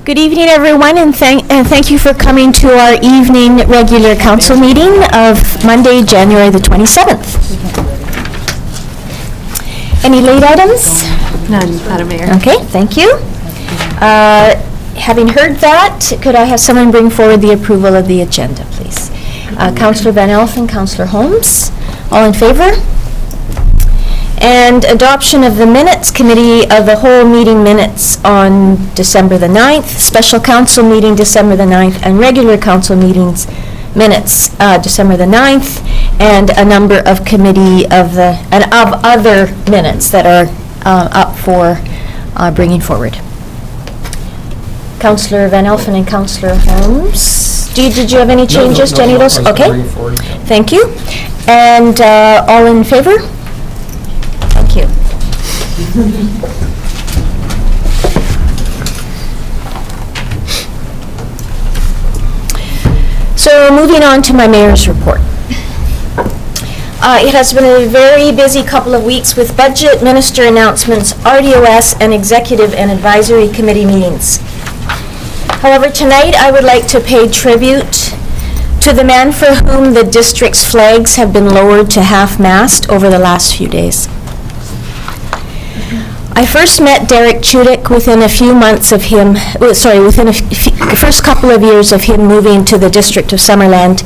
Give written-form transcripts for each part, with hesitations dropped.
Good evening, everyone, and thank you for coming to our evening regular council meeting of Monday, January the 27th. Any late items? None, Madam Mayor. Okay, thank you. Having heard that, could I have someone bring forward the approval of the agenda, please? Councillor Van Elf and Councillor Holmes, all in favor? And adoption of the minutes, committee of the whole meeting minutes on December the 9th, special council meeting December the 9th, and regular council meetings minutes December the 9th, and a number of committee of other minutes that are up for bringing forward. Councillor Van Elfen and Councillor Holmes, did you have any changes to any of those? Okay, thank you. And all in favor? Thank you. So moving on to my mayor's report. It has been a very busy couple of weeks with budget, minister announcements, RDOS, and executive and advisory committee meetings. However, tonight I would like to pay tribute to the man for whom the district's flags have been lowered to half-mast over the last few days. I first met Derek Chudik within a few months of him, within the first couple of years of him moving to the district of Summerland.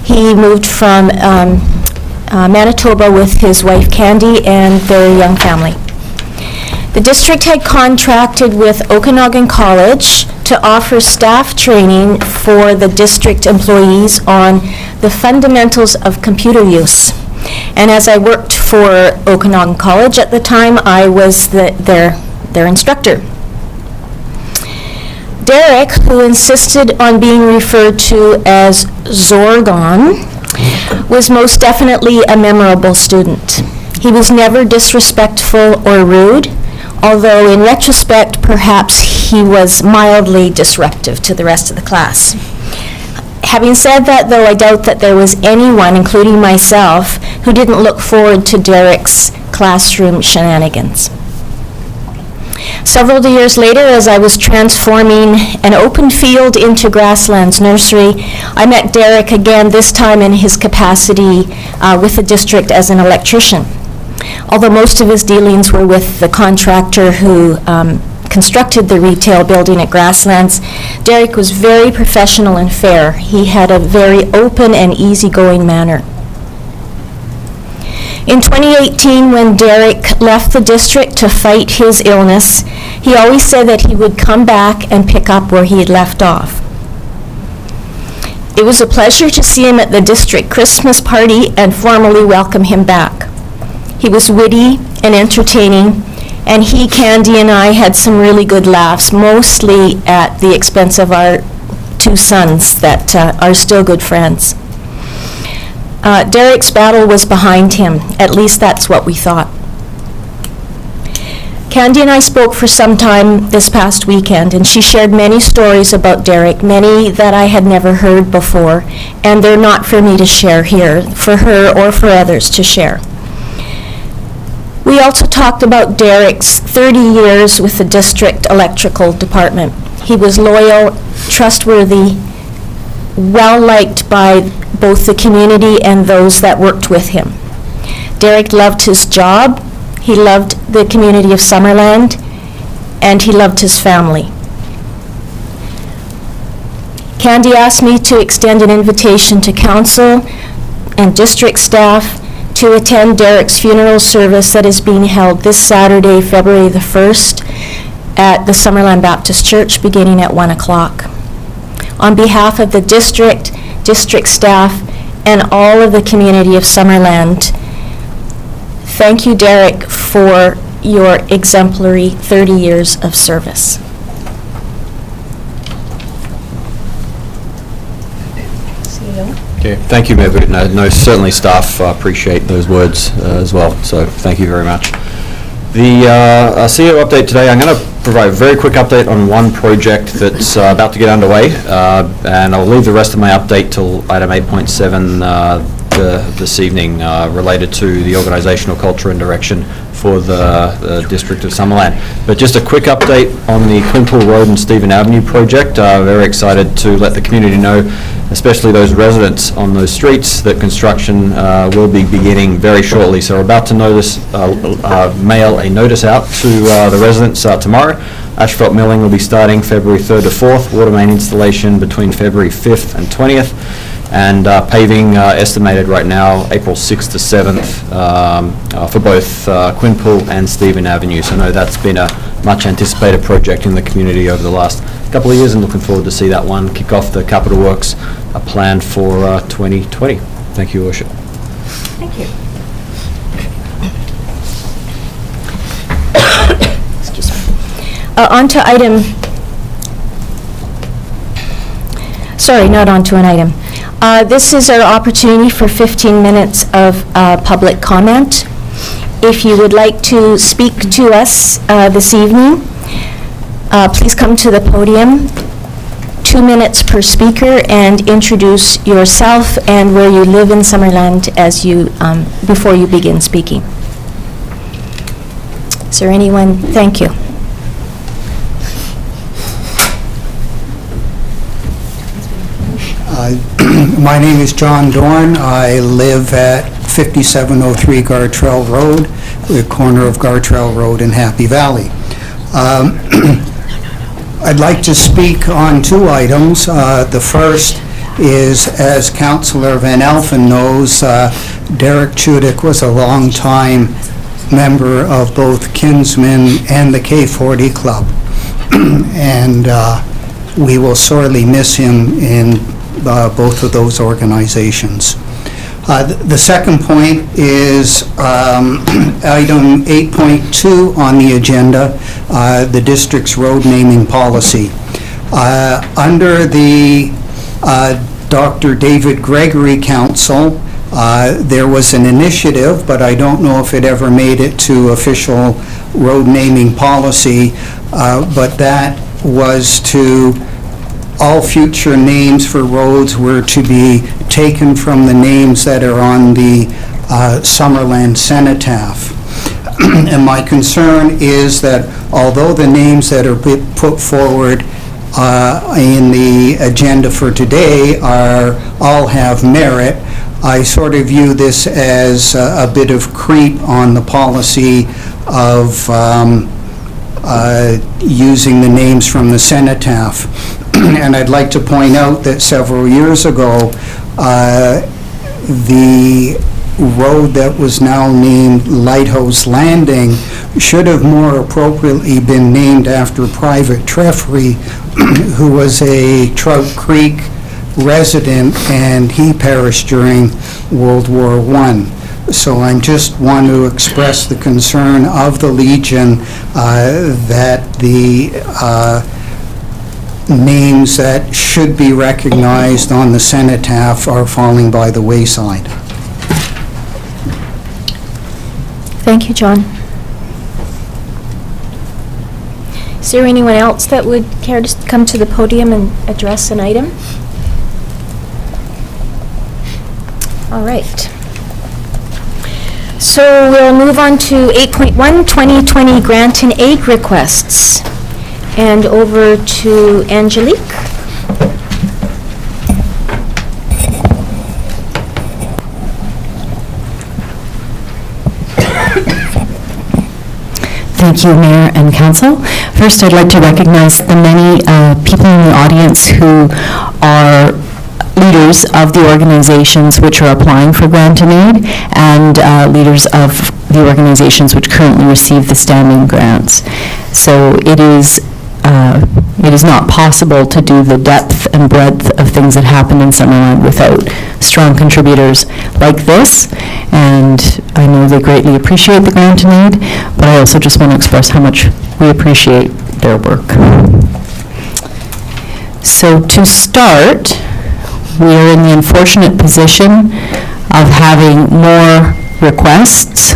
He moved from Manitoba with his wife Candy and their young family. The district had contracted with Okanagan College to offer staff training for the district employees on the fundamentals of computer use. And as I worked for Okanagan College at the time, I was their instructor. Derek, who insisted on being referred to as Zorgon, was most definitely a memorable student. He was never disrespectful or rude, although in retrospect, perhaps he was mildly disruptive to the rest of the class. Having said that, though, I doubt that there was anyone, including myself, who didn't look forward to Derek's classroom shenanigans. Several years later, as I was transforming an open field into Grasslands Nursery, I met Derek again, this time in his capacity with the district as an electrician. Although most of his dealings were with the contractor who constructed the retail building at Grasslands, Derek was very professional and fair. He had a very open and easygoing manner. In 2018, when Derek left the district to fight his illness, he always said that he would come back and pick up where he had left off. It was a pleasure to see him at the district Christmas party and formally welcome him back. He was witty and entertaining, and he, Candy, and I had some really good laughs, mostly at the expense of our two sons that are still good friends. Derek's battle was behind him. At least that's what we thought. Candy and I spoke for some time this past weekend, and she shared many stories about Derek, many that I had never heard before, and they're not for me to share here, for her or for others to share. We also talked about Derek's 30 years with the district electrical department. He was loyal, trustworthy, well-liked by both the community and those that worked with him. Derek loved his job, he loved the community of Summerland, and he loved his family. Candy asked me to extend an invitation to council and district staff to attend Derek's funeral service that is being held this Saturday, February the 1st, at the Summerland Baptist Church, beginning at 1 o'clock. On behalf of the district staff, and all of the community of Summerland, thank you, Derek, for your exemplary 30 years of service. Okay, thank you, Mayor. No, certainly staff appreciate those words as well, so thank you very much. The CEO update today, I'm going to provide a very quick update on one project that's about to get underway, and I'll leave the rest of my update till item 8.7 this evening related to the organisational culture and direction for the District of Summerland. But just a quick update on the Quinpool Road and Stephen Avenue project. Very excited to let the community know, especially those residents on those streets, that construction will be beginning very shortly. So we're about to mail a notice out to the residents tomorrow. Asphalt milling will be starting February 3rd to 4th, water main installation between February 5th and 20th, and paving estimated right now April 6th to 7th for both Quinpool and Stephen Avenue. So I know that's been a much anticipated project in the community over the last couple of years, and looking forward to see that one kick off the capital works planned for 2020. Thank you, Your Worship. Thank you. Excuse me. On to item, sorry, not onto an item. This is our opportunity for 15 minutes of public comment. If you would like to speak to us this evening, please come to the podium. 2 minutes per speaker, and introduce yourself and where you live in Summerland as you before you begin speaking. Is there anyone? Thank you. My name is John Dorn. I live at 5703 Gartrell Road, the corner of Gartrell Road and Happy Valley. I'd like to speak on 2 items. The first is, as Councillor Van Alphen knows, Derek Chudik was a long-time member of both Kinsman and the K40 Club. And we will sorely miss him in both of those organizations. The second point is item 8.2 on the agenda, the district's road naming policy. Under the Dr. David Gregory Council, there was an initiative, but I don't know if it ever made it to official road naming policy, but that was to all future names for roads were to be taken from the names that are on the Summerland cenotaph. And my concern is that although the names that are put forward in the agenda for today all have merit, I sort of view this as a bit of creep on the policy of using the names from the cenotaph. And I'd like to point out that several years ago, the road that was now named Lighthouse Landing should have more appropriately been named after Private Treffry, who was a Trout Creek resident, and he perished during World War I. So I just want to express the concern of the Legion that the names that should be recognized on the cenotaph are falling by the wayside. Thank you, John. Is there anyone else that would care to come to the podium and address an item? All right. So we'll move on to 8.1, 2020 grant and aid requests. And over to Angelique. Thank you, Mayor and Council. First, I'd like to recognize the many people in the audience who are leaders of the organizations which are applying for grant and aid, and leaders of the organizations which currently receive the standing grants. So it is not possible to do the depth and breadth of things that happen in Summerland without strong contributors like this, and I know they greatly appreciate the grant and aid, but I also just want to express how much we appreciate their work. So to start, we are in the unfortunate position of having more requests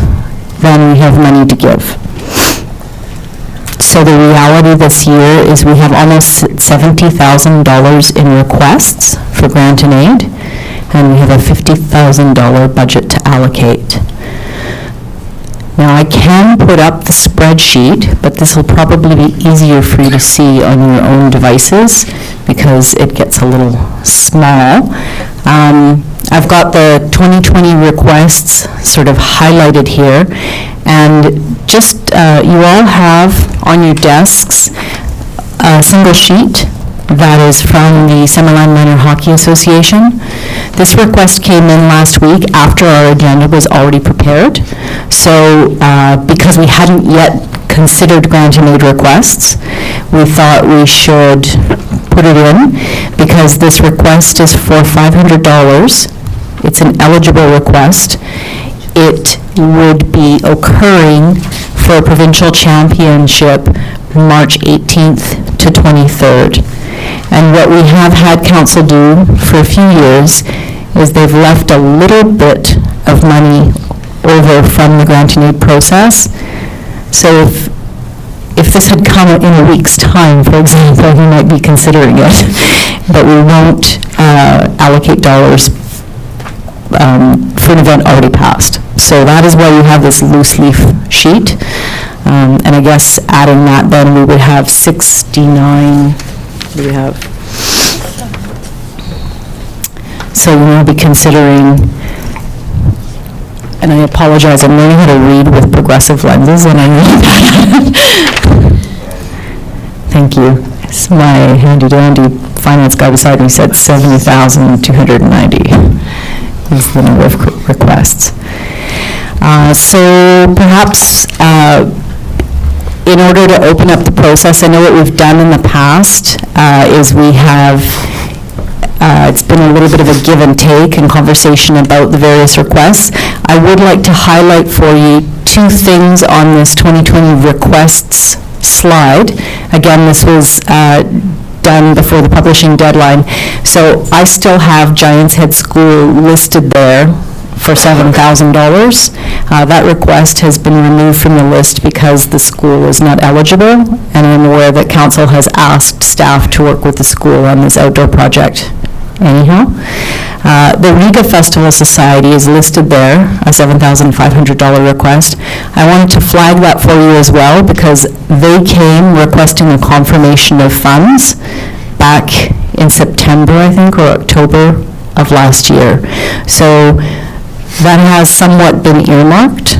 than we have money to give. So the reality this year is we have almost $70,000 in requests for grant and aid, and we have a $50,000 budget to allocate. Now, I can put up the spreadsheet, but this will probably be easier for you to see on your own devices because it gets a little small. I've got the 2020 requests sort of highlighted here, and just, you all have on your desks a single sheet that is from the Summerland Minor Hockey Association. This request came in last week after our agenda was already prepared. So because we hadn't yet considered grant and aid requests, we thought we should put it in because this request is for $500. It's an eligible request. It would be occurring for a provincial championship March 18th to 23rd. And what we have had council do for a few years is they've left a little bit of money over from the grant and aid process. So if this had come in a week's time, for example, we might be considering it. But we won't allocate dollars for an event already passed. So that is why you have this loose leaf sheet. And I guess adding that, then we would have 69, what do we have? So we'll be considering, and I apologize, I'm learning how to read with progressive lenses, and I know that. Thank you. It's my handy-dandy finance guy beside me said 70,290 is the number of requests. So perhaps in order to open up the process, I know what we've done in the past is we have, it's been a little bit of a give and take and conversation about the various requests. I would like to highlight for you two things on this 2020 requests slide. Again, this was done before the publishing deadline. So I still have Giants Head School listed there for $7,000. That request has been removed from the list because the school is not eligible, and I'm aware that council has asked staff to work with the school on this outdoor project. Anyhow, the Riga Festival Society is listed there, a $7,500 request. I wanted to flag that for you as well because they came requesting a confirmation of funds back in September, I think, or October of last year. So that has somewhat been earmarked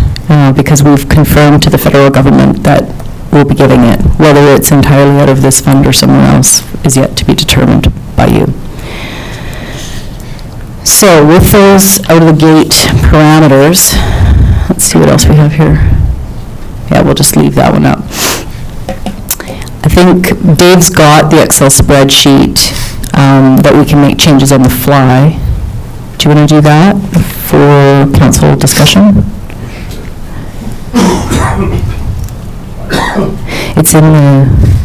because we've confirmed to the federal government that we'll be giving it. Whether it's entirely out of this fund or somewhere else is yet to be determined by you. So with those out of the gate parameters, let's see what else we have here. Yeah, we'll just leave that one up. I think Dave's got the Excel spreadsheet that we can make changes on the fly. Do you want to do that for council discussion? It's in the...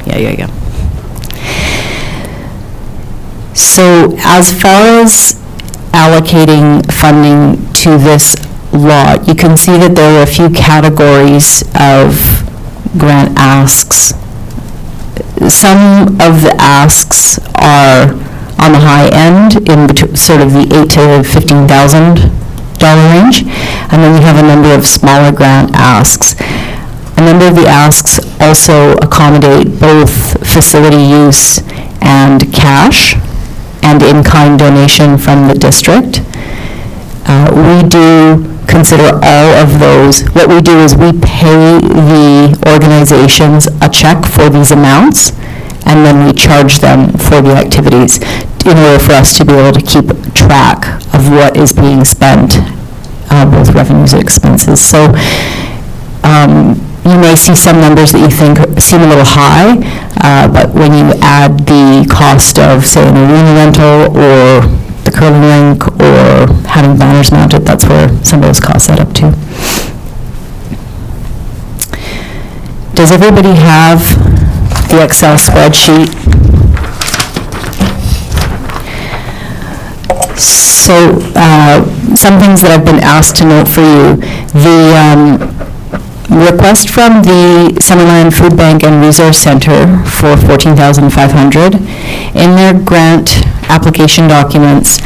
Yeah. So as far as allocating funding to this lot, you can see that there are a few categories of grant asks. Some of the asks are on the high end, in between sort of the $8,000 to $15,000 range, and then we have a number of smaller grant asks. A number of the asks also accommodate both facility use and cash and in-kind donation from the district. We do consider all of those. What we do is we pay the organizations a check for these amounts, and then we charge them for the activities in order for us to be able to keep track of what is being spent, both revenues and expenses. So you may see some numbers that you think seem a little high, but when you add the cost of, say, an arena rental or the curling rink or having banners mounted, that's where some of those costs add up to. Does everybody have the Excel spreadsheet? So some things that I've been asked to note for you. The request from the Summerland Food Bank and Resource Center for $14,500. In their grant application documents,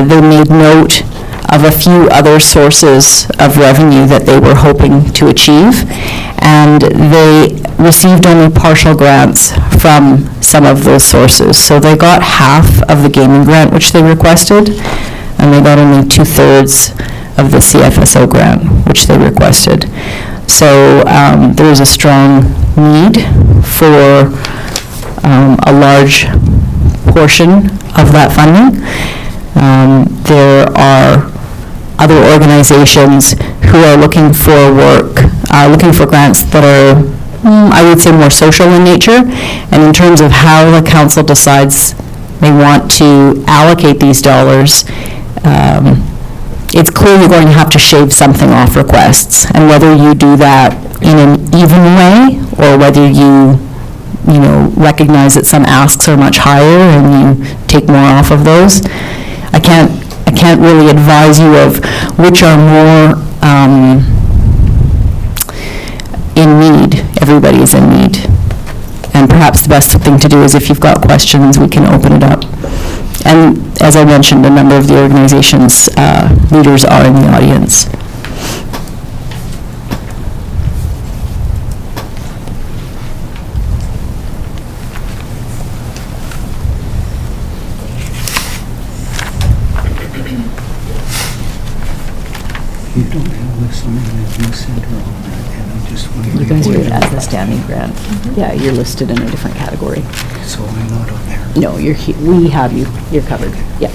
they made note of a few other sources of revenue that they were hoping to achieve, and they received only partial grants from some of those sources. So they got half of the gaming grant which they requested, and they got only 2/3 of the CFSO grant which they requested. So there is a strong need for a large portion of that funding. There are other organizations who are looking for work, looking for grants that are, I would say, more social in nature. And in terms of how the council decides they want to allocate these dollars, it's clearly going to have to shave something off requests. And whether you do that in an even way, or whether you recognize that some asks are much higher and you take more off of those, I can't really advise you of which are more in need. Everybody is in need. And perhaps the best thing to do is, if you've got questions, we can open it up. And as I mentioned, a number of the organization's leaders are in the audience. You don't have this on the center on that, and I'm just wondering. You guys are at the standing grant. Yeah, you're listed in a different category. So I'm not on there. No, we have you. You're covered. Yeah.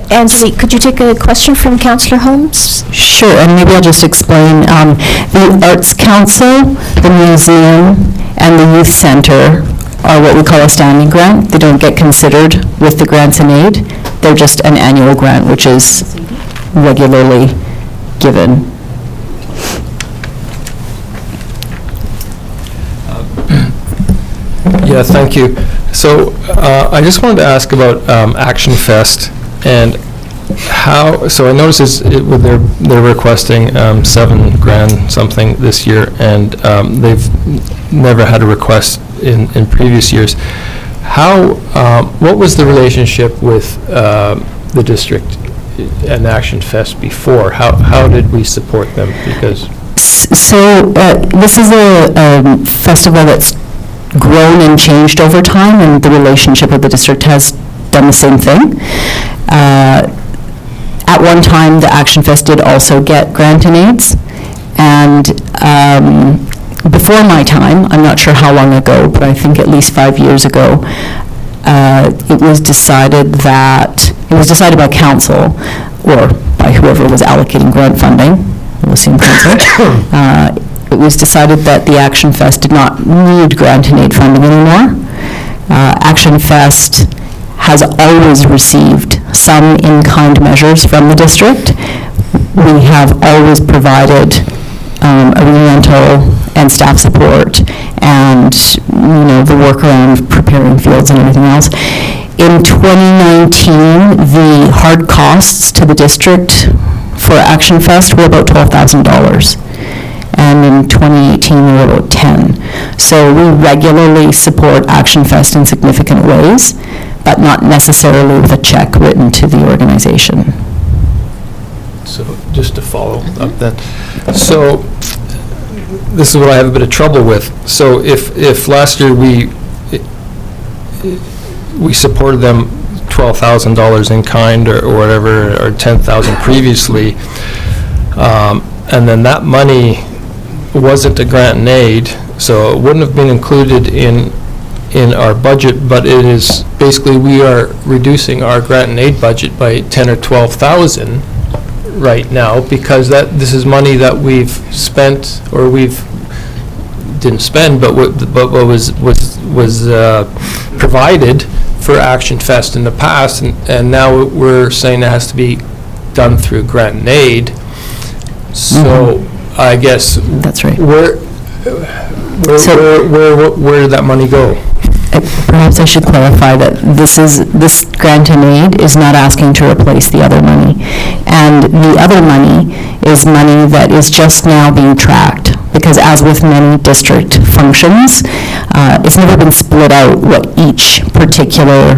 Ansley, could you take a question from Councillor Holmes? Sure, and maybe I'll just explain. The Arts Council, the museum, and the youth center are what we call a standing grant. They don't get considered with the grants and aid. They're just an annual grant, which is regularly given. Yeah, thank you. So I just wanted to ask about Action Fest and how. So I noticed they're requesting $7,000 something this year, and they've never had a request in previous years. What was the relationship with the district and Action Fest before? How did we support them? Because So this is a festival that's grown and changed over time, and the relationship with the district has done the same thing. At one time, the Action Fest did also get grant and aids, and before my time, I'm not sure how long ago, but I think at least 5 years ago, it was decided by council, or by whoever was allocating grant funding, it was same council, it was decided that the Action Fest did not need grant and aid funding anymore. Action Fest has always received some in-kind measures from the district. We have always provided arena rental and staff support and the work around preparing fields and everything else. In 2019, the hard costs to the district for Action Fest were about $12,000. And in 2018, we were about 10. So we regularly support Action Fest in significant ways, but not necessarily with a check written to the organization. So just to follow up then, so this is what I have a bit of trouble with. So if last year we supported them $12,000 in kind or whatever, or $10,000 previously, and then that money wasn't a grant and aid, so it wouldn't have been included in our budget, but it is basically we are reducing our grant and aid budget by 10 or 12,000 right now, because this is money that we've spent, or didn't spend, but what was provided for Action Fest in the past, and now we're saying it has to be done through grant and aid. So I guess that's right. Where did that money go? Perhaps I should clarify that this grant and aid is not asking to replace the other money. And the other money is money that is just now being tracked. because as with many district functions, it's never been split out what each particular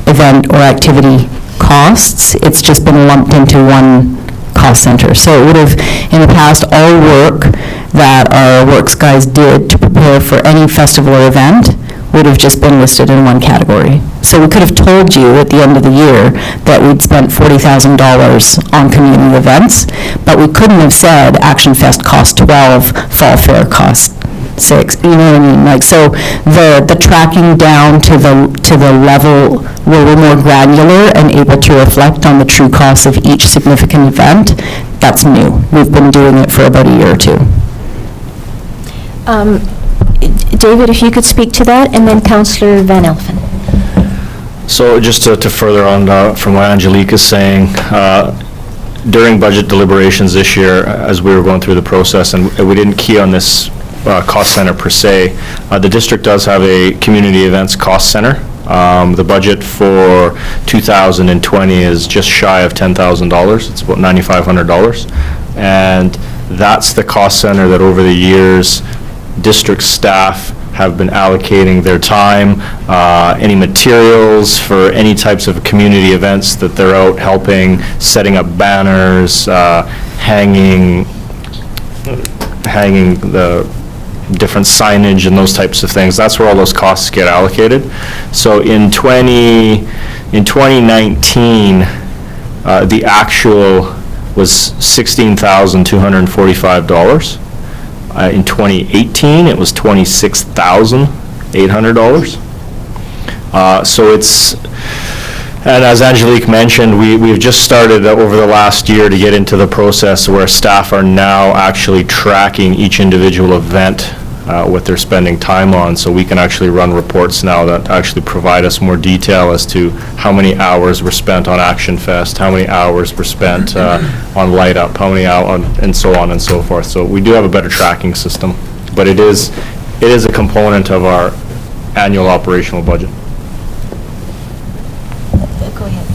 event or activity costs. It's just been lumped into one cost center. So it would have, in the past, all work that our works guys did to prepare for any festival or event would have just been listed in one category. So we could have told you at the end of the year that we'd spent $40,000 on community events, but we couldn't have said Action Fest cost 12, Fall Fair cost 6, you know what I mean? Like, so the tracking down to the level where we're more granular and able to reflect on the true costs of each significant event, that's new. We've been doing it for about a year or two. David, if you could speak to that, and then Councillor Van Elfen. So just to further on from what Angelique is saying, during budget deliberations this year, as we were going through the process, and we didn't key on this cost center per se, the district does have a community events cost center. The budget for 2020 is just shy of $10,000. It's about $9,500. And that's the cost center that over the years, district staff have been allocating their time, any materials for any types of community events that they're out helping, setting up banners, hanging the different signage and those types of things. That's where all those costs get allocated. So in 2019, the actual was $16,245. In 2018, it was $26,800. So it's, and as Angelique mentioned, we've just started over the last year to get into the process where staff are now actually tracking each individual event, what they're spending time on, so we can actually run reports now that actually provide us more detail as to how many hours were spent on Action Fest, how many hours were spent on Light Up, how many hours, and so on and so forth. So we do have a better tracking system, but it is a component of our annual operational budget. Go ahead.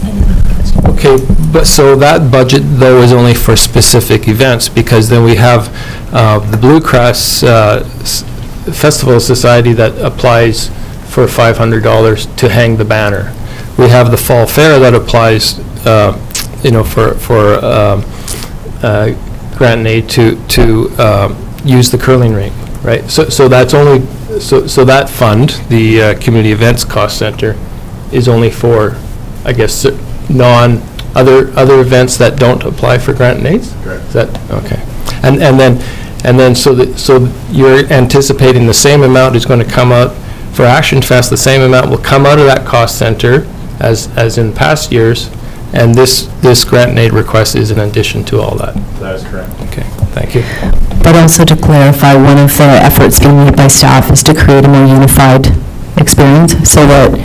Okay, but so that budget, though, is only for specific events, because then we have the Blue Cross Festival Society that applies for $500 to hang the banner. We have the Fall Fair that applies, for grant and aid to use the curling rink, right? So that's only, so that fund, the Community Events Cost Center, is only for, I guess, other events that don't apply for grant and aids? Correct. Is that, okay. And then so you're anticipating the same amount is going to come out for Action Fest, the same amount will come out of that cost center as in past years, and this grant and aid request is in addition to all that. That is correct. Okay, thank you. But also to clarify, one of the efforts being made by staff is to create a more unified experience so that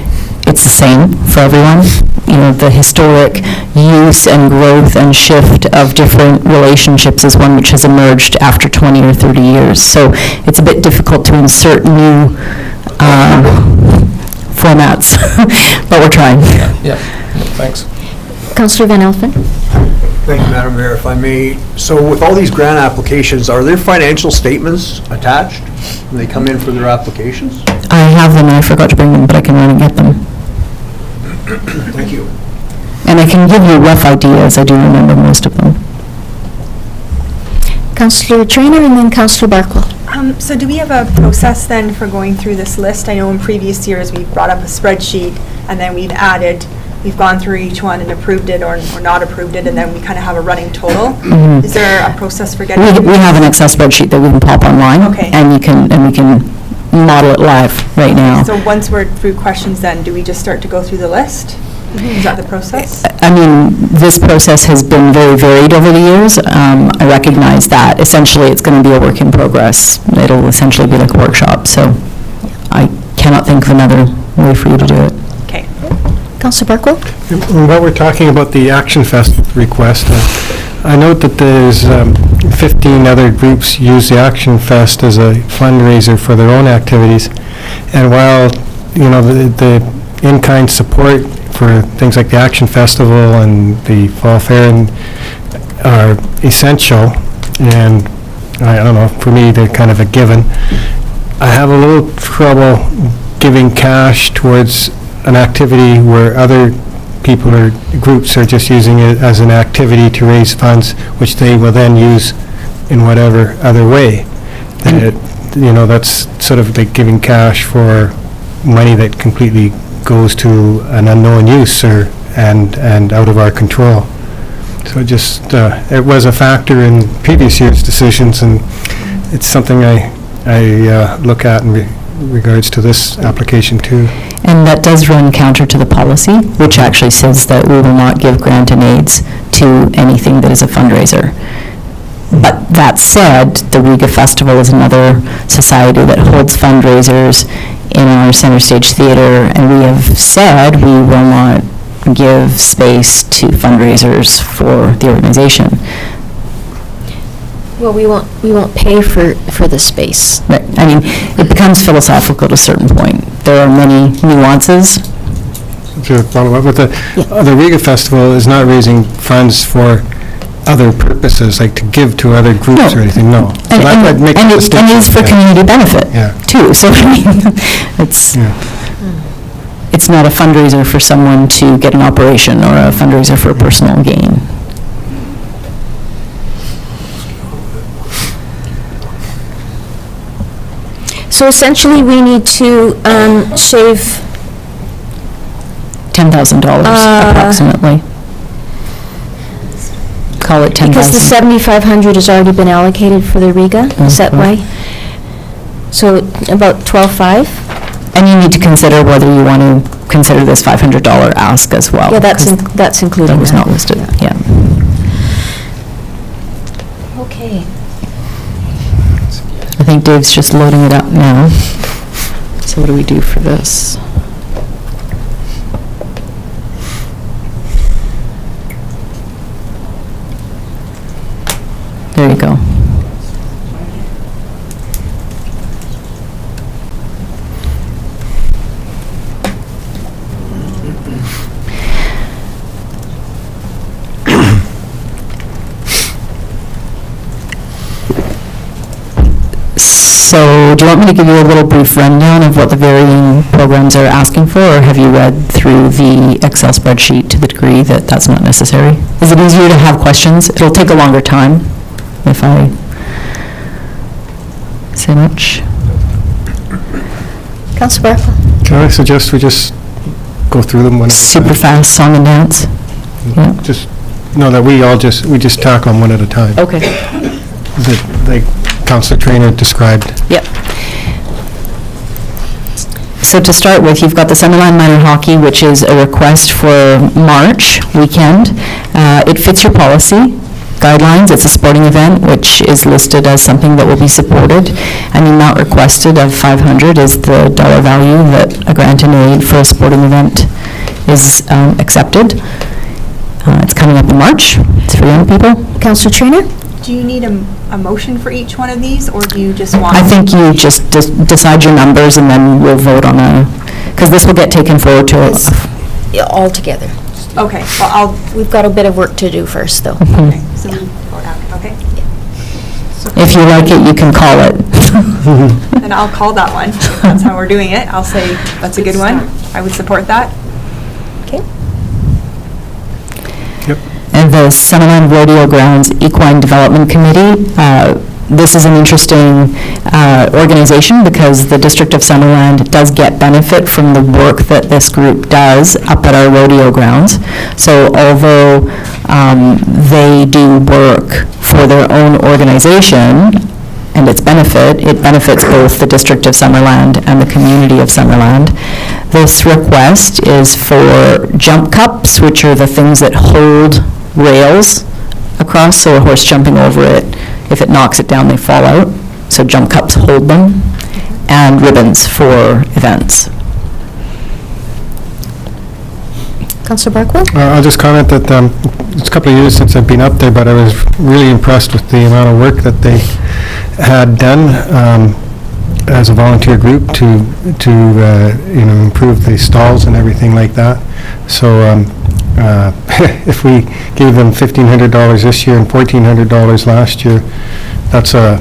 it's the same for everyone. You know, the historic use and growth and shift of different relationships is one which has emerged after 20 or 30 years. So it's a bit difficult to insert new formats, but we're trying. Yeah, thanks. Councillor Van Elfen. Thank you, Madam Mayor. If I may, so with all these grant applications, are there financial statements attached when they come in for their applications? I have them, and I forgot to bring them, but I can run and get them. Thank you. And I can give you rough ideas. I do remember most of them. Councillor Traynor and then Councillor Barkwell. So do we have a process then for going through this list? I know in previous years we brought up a spreadsheet and then we've gone through each one and approved it or not approved it, and then we kind of have a running total. Mm-hmm. Is there a process for getting? We have an Excel spreadsheet that we can pop online. Okay. And we can model it live right now. So once we're through questions then, do we just start to go through the list? Is that the process? I mean, this process has been very varied over the years. I recognize that. Essentially, it's going to be a work in progress. It'll essentially be like a workshop, so I cannot think of another way for you to do it. Okay. Councillor Barkwell? While we're talking about the Action Fest request, I note that there's 15 other groups use the Action Fest as a fundraiser for their own activities. And while, the in-kind support for things like the Action Festival and the Fall Fair are essential, and I don't know, for me, they're kind of a given. I have a little trouble giving cash towards an activity where other people or groups are just using it as an activity to raise funds, which they will then use in whatever other way. That's sort of like giving cash for money that completely goes to an unknown use and out of our control. So it was a factor in previous year's decisions, and it's something I look at in regards to this application too. And that does run counter to the policy, which actually says that we will not give grant and aids to anything that is a fundraiser. But that said, the Riga Festival is another society that holds fundraisers in our Center Stage Theater, and we have said we will not give space to fundraisers for the organization. Well, we won't pay for the space. Right. I mean, it becomes philosophical at a certain point. There are many nuances. To follow up with the Riga Festival is not raising funds for other purposes, like to give to other groups or anything, no. So that makes a distinction. And it's for community benefit, too. So, I mean, it's not a fundraiser for someone to get an operation or a fundraiser for personal gain. So essentially, we need to shave $10,000 approximately. Call it $10,000. Because the 7,500 has already been allocated for the Riga, is that why? So about 12,500? And you need to consider whether you want to consider this $500 ask as well. Yeah, that's including that. Was not listed, yeah. Okay. I think Dave's just loading it up now. So what do we do for this? There you go. So, do you want me to give you a little brief rundown of what the varying programs are asking for, or have you read through the Excel spreadsheet to the degree that that's not necessary? Is it easier to have questions? It'll take a longer time if I say much. Councilor Barclay? Can I suggest we just go through them one at a time? Super fast song and dance? Yeah. We just tackle them one at a time. Okay. Like Councilor Traynor described. Yep. So to start with, you've got the Summerland Minor Hockey, which is a request for March weekend. It fits your policy guidelines. It's a sporting event, which is listed as something that will be supported. And the amount requested of $500 is the dollar value that a grant and aid for a sporting event is accepted. It's coming up in March. It's for young people. Councilor Traynor? Do you need a motion for each one of these, or do you just want? I think you just decide your numbers and then we'll vote on because this will get taken forward to All together. Okay, well, We've got a bit of work to do first, though. okay, so we vote out, okay? If you like it, you can call it. Then I'll call that one. If that's how we're doing it. I'll say, that's a good one. I would support that. Okay. And the Summerland Rodeo Grounds Equine Development Committee. This is an interesting organization because the District of Summerland does get benefit from the work that this group does up at our rodeo grounds. So although they do work for their own organization and it benefits both the District of Summerland and the community of Summerland. This request is for jump cups, which are the things that hold rails across, so a horse jumping over it, if it knocks it down, they fall out. So jump cups hold them, and ribbons for events. Councilor Barclay? I'll just comment that it's a couple of years since I've been up there, but I was really impressed with the amount of work that they had done as a volunteer group to improve the stalls and everything like that. So if we gave them $1,500 this year and $1,400 last year, that's a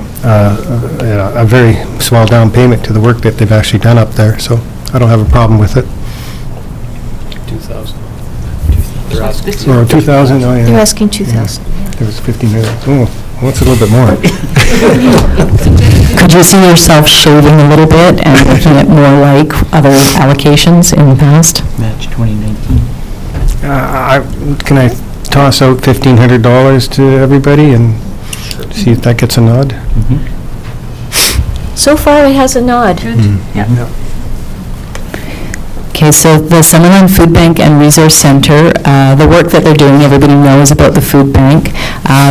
very small down payment to the work that they've actually done up there, so I don't have a problem with it. 2,000. Or 2,000, oh, yeah. They're asking 2,000. It was 1,500. Oh, well, it's a little bit more. Could you see yourself shaving a little bit and making it more like other allocations in the past? Match 2019. Can I toss out $1,500 to everybody and see if that gets a nod? So far, it has a nod. Okay, so the Summerland Food Bank and Resource Center, the work that they're doing, everybody knows about the food bank.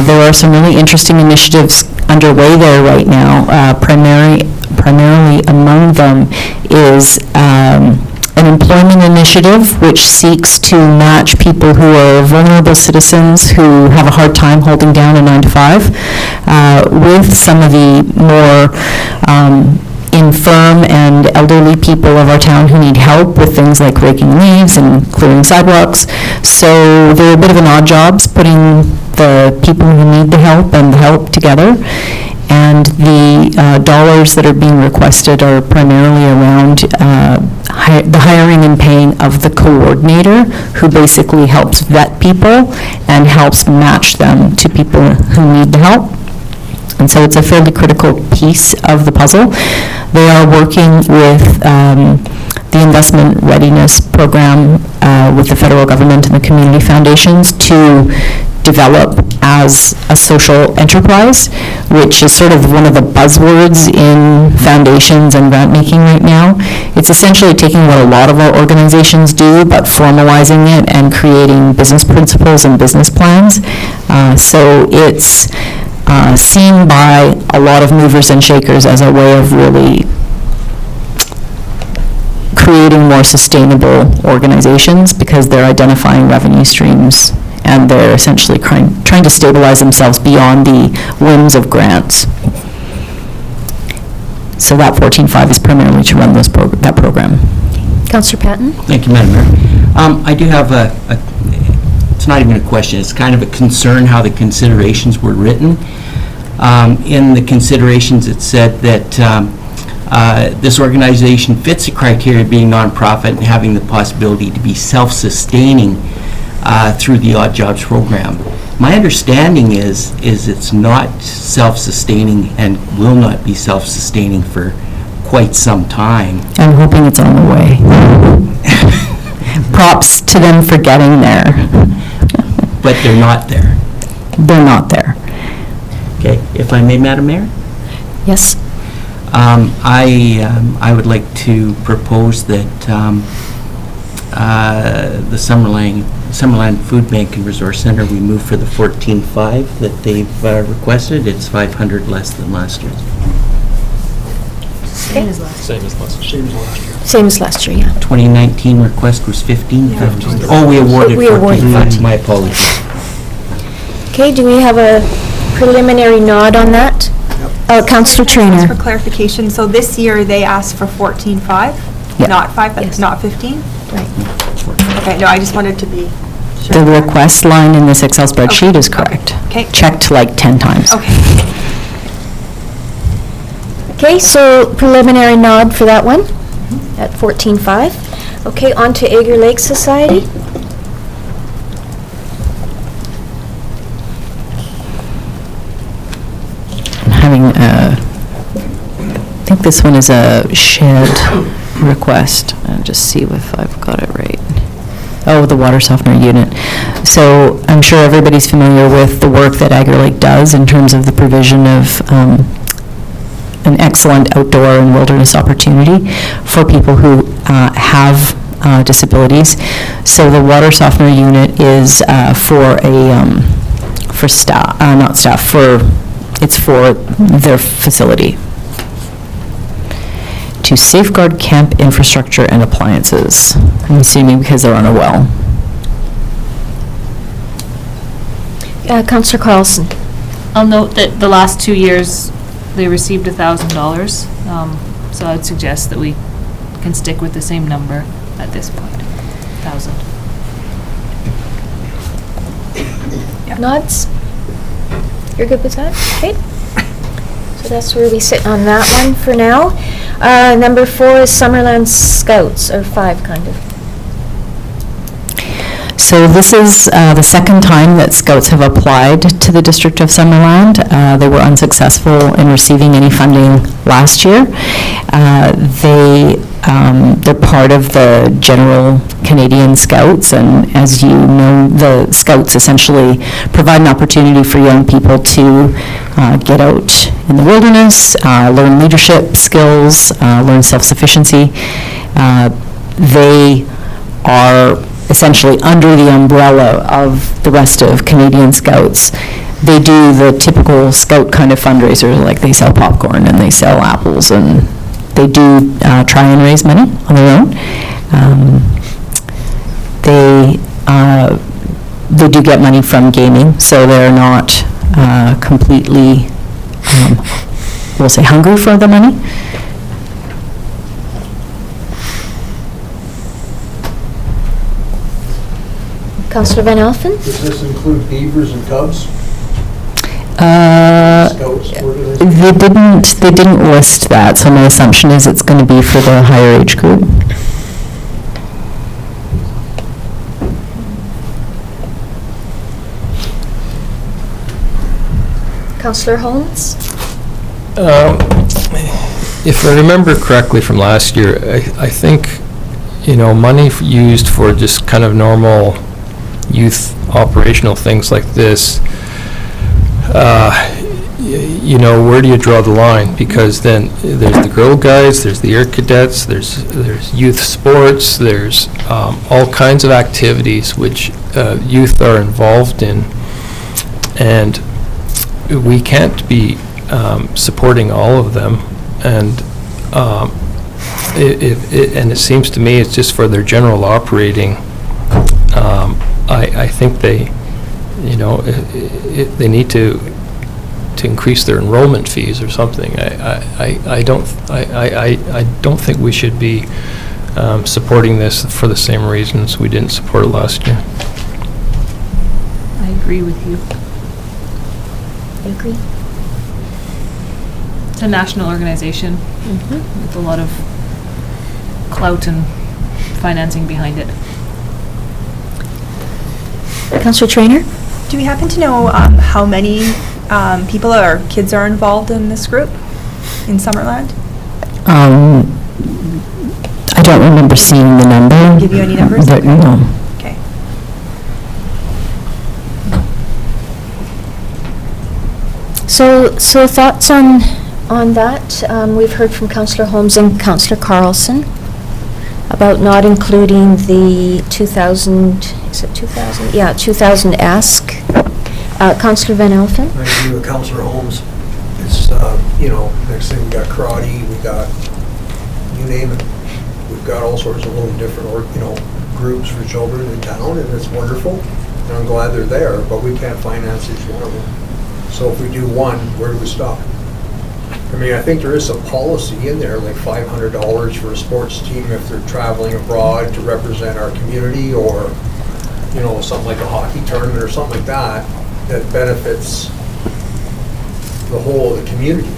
There are some really interesting initiatives underway there right now. Primarily among them is an employment initiative which seeks to match people who are vulnerable citizens who have a hard time holding down a 9-to-5 with some of the more infirm and elderly people of our town who need help with things like raking leaves and clearing sidewalks. So they're a bit of an odd jobs, putting the people who need the help and the help together. And the dollars that are being requested are primarily around the hiring and paying of the coordinator, who basically helps vet people and helps match them to people who need the help. And so it's a fairly critical piece of the puzzle. They are working with the Investment Readiness Program with the federal government and the community foundations to develop as a social enterprise, which is sort of one of the buzzwords in foundations and grant making right now. It's essentially taking what a lot of our organizations do, but formalizing it and creating business principles and business plans. So it's seen by a lot of movers and shakers as a way of really creating more sustainable organizations, because they're identifying revenue streams and they're essentially trying to stabilize themselves beyond the whims of grants. So that 14.5 is primarily to run that program. Councillor Patton? Thank you, Madam Mayor. I do have it's not even a question, it's kind of a concern how the considerations were written. In the considerations, it said that this organization fits the criteria of being nonprofit and having the possibility to be self-sustaining through the Odd Jobs program. My understanding is it's not self-sustaining and will not be self-sustaining for quite some time. I'm hoping it's on the way. Props to them for getting there. But they're not there. They're not there. Okay, if I may, Madam Mayor? Yes. I would like to propose that the Summerland Food Bank and Resource Center, we move for the 14.5 that they've requested. It's 500 less than last year. Same as last year. Same as last year, yeah. 2019 request was 15.50. Oh, we awarded We awarded 14.5. My apologies. Okay, do we have a preliminary nod on that? Councillor Just Traynor. for clarification, so this year they asked for 14.5, Yeah. not 5, Yes. not 15? Right. Okay, no, I just wanted to be The sure. request line in this Excel spreadsheet is correct. Okay. Checked like 10 times. Okay. Okay, so preliminary nod for that one at 14.5. Okay, on to Eager Lake Society. I think this one is a shared request. I'll just see if I've got it right. Oh, the water softener unit. So I'm sure everybody's familiar with the work that Agar Lake does in terms of the provision of an excellent outdoor and wilderness opportunity for people who have disabilities. So the water softener unit is for staff, not staff, it's for their facility to safeguard camp infrastructure and appliances. I'm assuming because they're on a well. Councillor Carlson. I'll note that the last 2 years, they received $1,000. So I would suggest that we can stick with the same number at this point, 1,000. Nods? You're good with that? Okay. So that's where we sit on that one for now. Number 4 is Summerland Scouts, or 5, kind of. So this is the second time that Scouts have applied to the District of Summerland. They were unsuccessful in receiving any funding last year. They're part of the general Canadian Scouts, and as you know, the Scouts essentially provide an opportunity for young people to get out in the wilderness, learn leadership skills, learn self-sufficiency. They are essentially under the umbrella of the rest of Canadian Scouts. They do the typical Scout kind of fundraiser, like they sell popcorn and they sell apples, and they do try and raise money on their own. They do get money from gaming, so they're not completely, we'll say, hungry for the money. Councillor Van Alphen? Does this include beavers and cubs? Scouts organization? They didn't list that, so my assumption is it's going to be for the higher age group. Councillor Holmes? If I remember correctly from last year, I think, money used for just kind of normal youth operational things like this, where do you draw the line? Because then there's the Girl Guides, there's the Air Cadets, there's youth sports, there's all kinds of activities which youth are involved in, and we can't be supporting all of them, and it seems to me it's just for their general operating. I think they need to increase their enrollment fees or something. I don't think we should be supporting this for the same reasons we didn't support it last year. I agree with you. I agree. It's a national organization with a lot of clout and financing behind it. Councillor Traynor? Do we happen to know how many people or kids are involved in this group in Summerland? I don't remember seeing the number. Give you any numbers? But no. Okay. So thoughts on that? We've heard from Councillor Holmes and Councillor Carlson about not including the 2,000, is it 2,000? Yeah, 2,000 ask. Councillor Van Alphen? I agree with Councillor Holmes. It's, next thing we got karate, we got, you name it. We've got all sorts of little different, groups for children in town, and it's wonderful. And I'm glad they're there, but we can't finance each one of them. So if we do one, where do we stop? I mean, I think there is some policy in there, like $500 for a sports team if they're traveling abroad to represent our community, or, something like a hockey tournament or something like that, that benefits the whole of the community.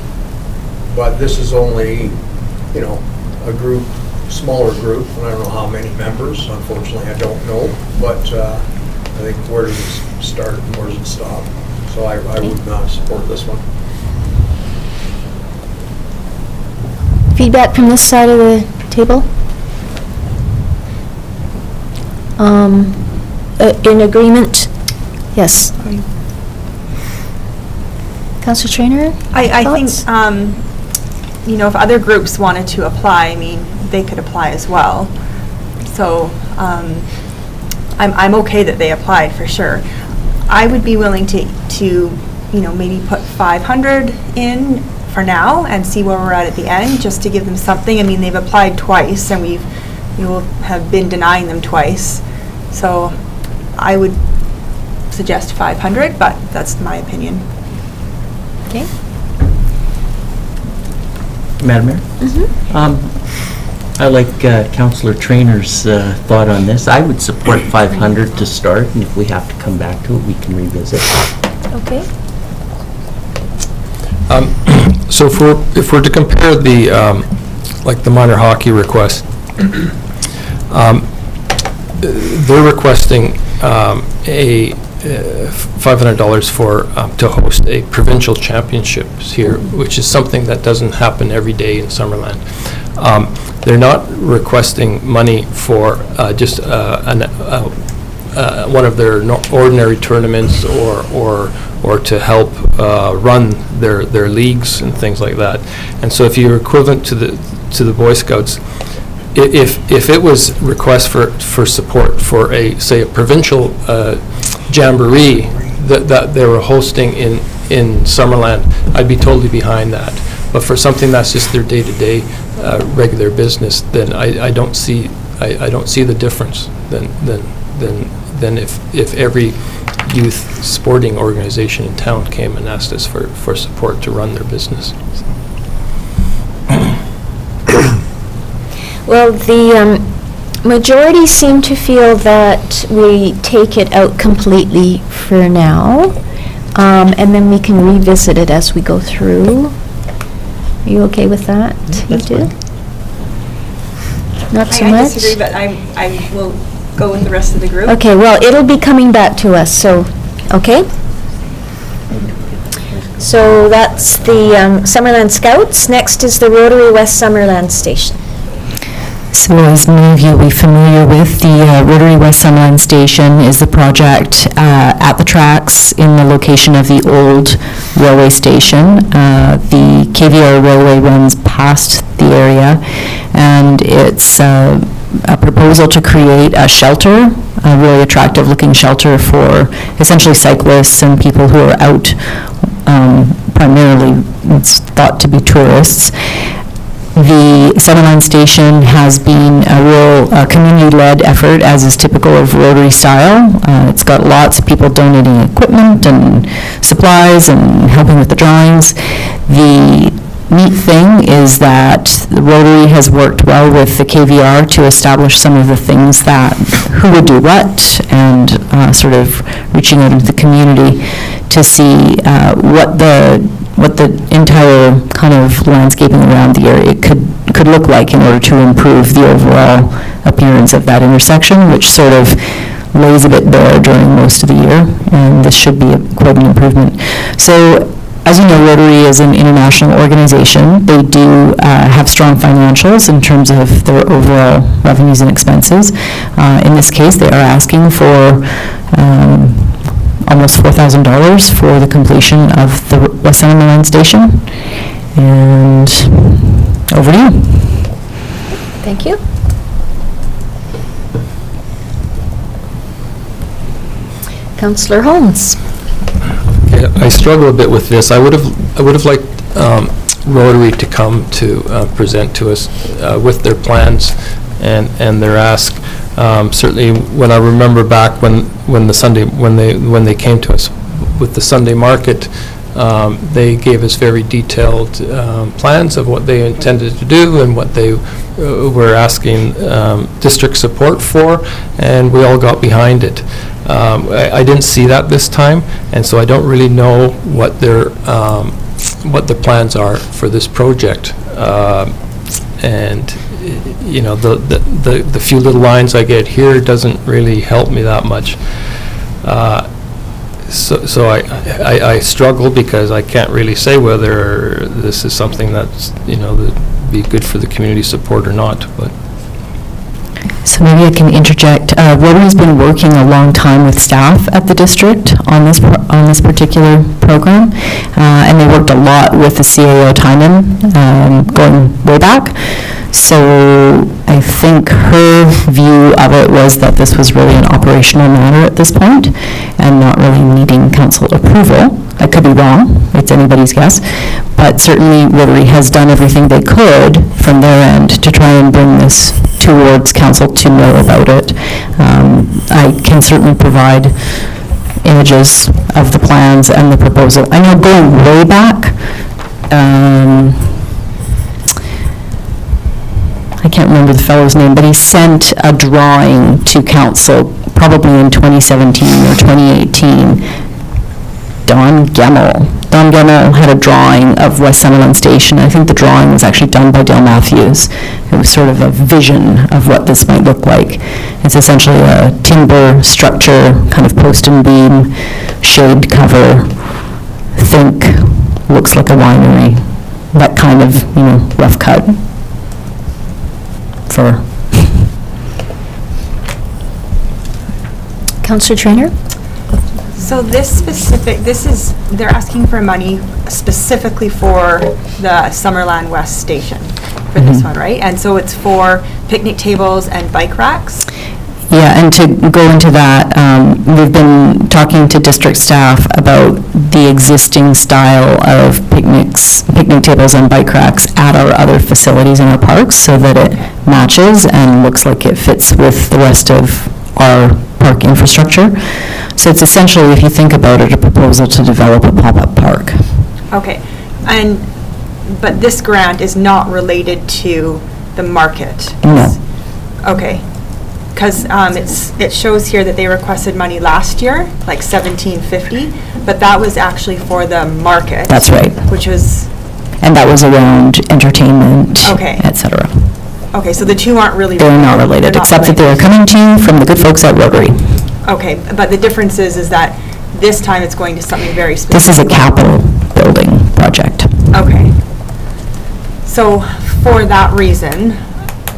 But this is only, a group, smaller group, and I don't know how many members, unfortunately, I don't know, but I think where does it start and where does it stop? So I would not support this one. Feedback from this side of the table? In agreement? Yes. Councillor Traynor? I think, thoughts? if other groups wanted to apply, I mean, they could apply as well. So I'm okay that they applied, for sure. I would be willing to maybe put 500 in for now and see where we're at the end, just to give them something. I mean, they've applied twice, and we will have been denying them twice. So I would suggest 500, but that's my opinion. Okay. Madam Mayor? I like Councillor Traynor's thought on this. I would support 500 to start, and if we have to come back to it, we can revisit. Okay. So if we're to compare the, like the minor hockey request, they're requesting a $500 for, to host a provincial championships here, which is something that doesn't happen every day in Summerland. They're not requesting money for just one of their ordinary tournaments or to help run their leagues and things like that. And so if you're equivalent to the Boy Scouts, if it was request for support for say a provincial jamboree that they were hosting in Summerland, I'd be totally behind that. But for something that's just their day-to-day regular business, then I don't see the difference than if every youth sporting organization in town came and asked us for support to run their business. Well, the majority seem to feel that we take it out completely for now, and then we can revisit it as we go through. Are you okay with that? You do? Not so much? I disagree, but I will go with the rest of the group. Okay, well, it'll be coming back to us, so, okay? So that's the Summerland Scouts. Next is the Rotary West Summerland Station. So as many of you will be familiar with, the Rotary West Summerland Station is the project at the tracks in the location of the old railway station. The KVR railway runs past the area, and it's a proposal to create a shelter, a really attractive looking shelter for essentially cyclists and people who are out, primarily it's thought to be tourists. The Summerland Station has been a real community-led effort, as is typical of Rotary style. It's got lots of people donating equipment and supplies and helping with the drawings. The neat thing is that the Rotary has worked well with the KVR to establish some of the things that, who would do what, and sort of reaching out into the community to see what the entire kind of landscaping around the area could look like in order to improve the overall appearance of that intersection, which sort of lays a bit bare during most of the year, and this should be quite an improvement. So, as you know, Rotary is an international organization. They do have strong financials in terms of their overall revenues and expenses. In this case, they are asking for almost $4,000 for the completion of the West Summerland Station. And over to you. Thank you. Councillor Holmes. Okay, I struggle a bit with this. I would have liked Rotary to come to present to us with their plans and their ask. Certainly, when I remember back when they came to us with the Sunday market, they gave us very detailed plans of what they intended to do and what they were asking district support for, and we all got behind it. I didn't see that this time, and so I don't really know what their plans are for this project. And you know, the few little lines I get here doesn't really help me that much. So I struggle because I can't really say whether this is something that's, you know, that'd be good for the community support or not, but. So maybe I can interject. Rotary's been working a long time with staff at the district on this particular program, and they worked a lot with the CAO Timon going way back. So I think her view of it was that this was really an operational matter at this point and not really needing council approval. I could be wrong, it's anybody's guess, but certainly Rotary has done everything they could from their end to try and bring this towards council to know about it. I can certainly provide images of the plans and the proposal. I know going way back, I can't remember the fellow's name, but he sent a drawing to council Don John Gemmell had a drawing of West Summerland Station. I think the drawing was actually done by Dale Matthews. It was sort of a vision of what this might look like. It's essentially a timber structure, kind of post and beam, shade cover, think, looks like a winery, that kind of, rough cut for... Councillor Traynor? So they're asking for money specifically for the Summerland West Station for this one, right? And so it's for picnic tables and bike racks? Yeah, and to go into that, we've been talking to district staff about the existing style of picnic tables and bike racks at our other facilities in our parks so that it matches and looks like it fits with the rest of our park infrastructure. So it's essentially, if you think about it, a proposal to develop a pop-up park. Okay, but this grant is not related to the market? No. Okay, because it shows here that they requested money last year, like $1750, but that was actually for the market. That's right. Which was... And that was around entertainment, Okay. et cetera. Okay, so the two aren't really... They're not related, except that they're coming to you from the good folks at Rotary. Okay, but the difference is that this time it's going to something very specific. This is a capital building project. Okay. So for that reason,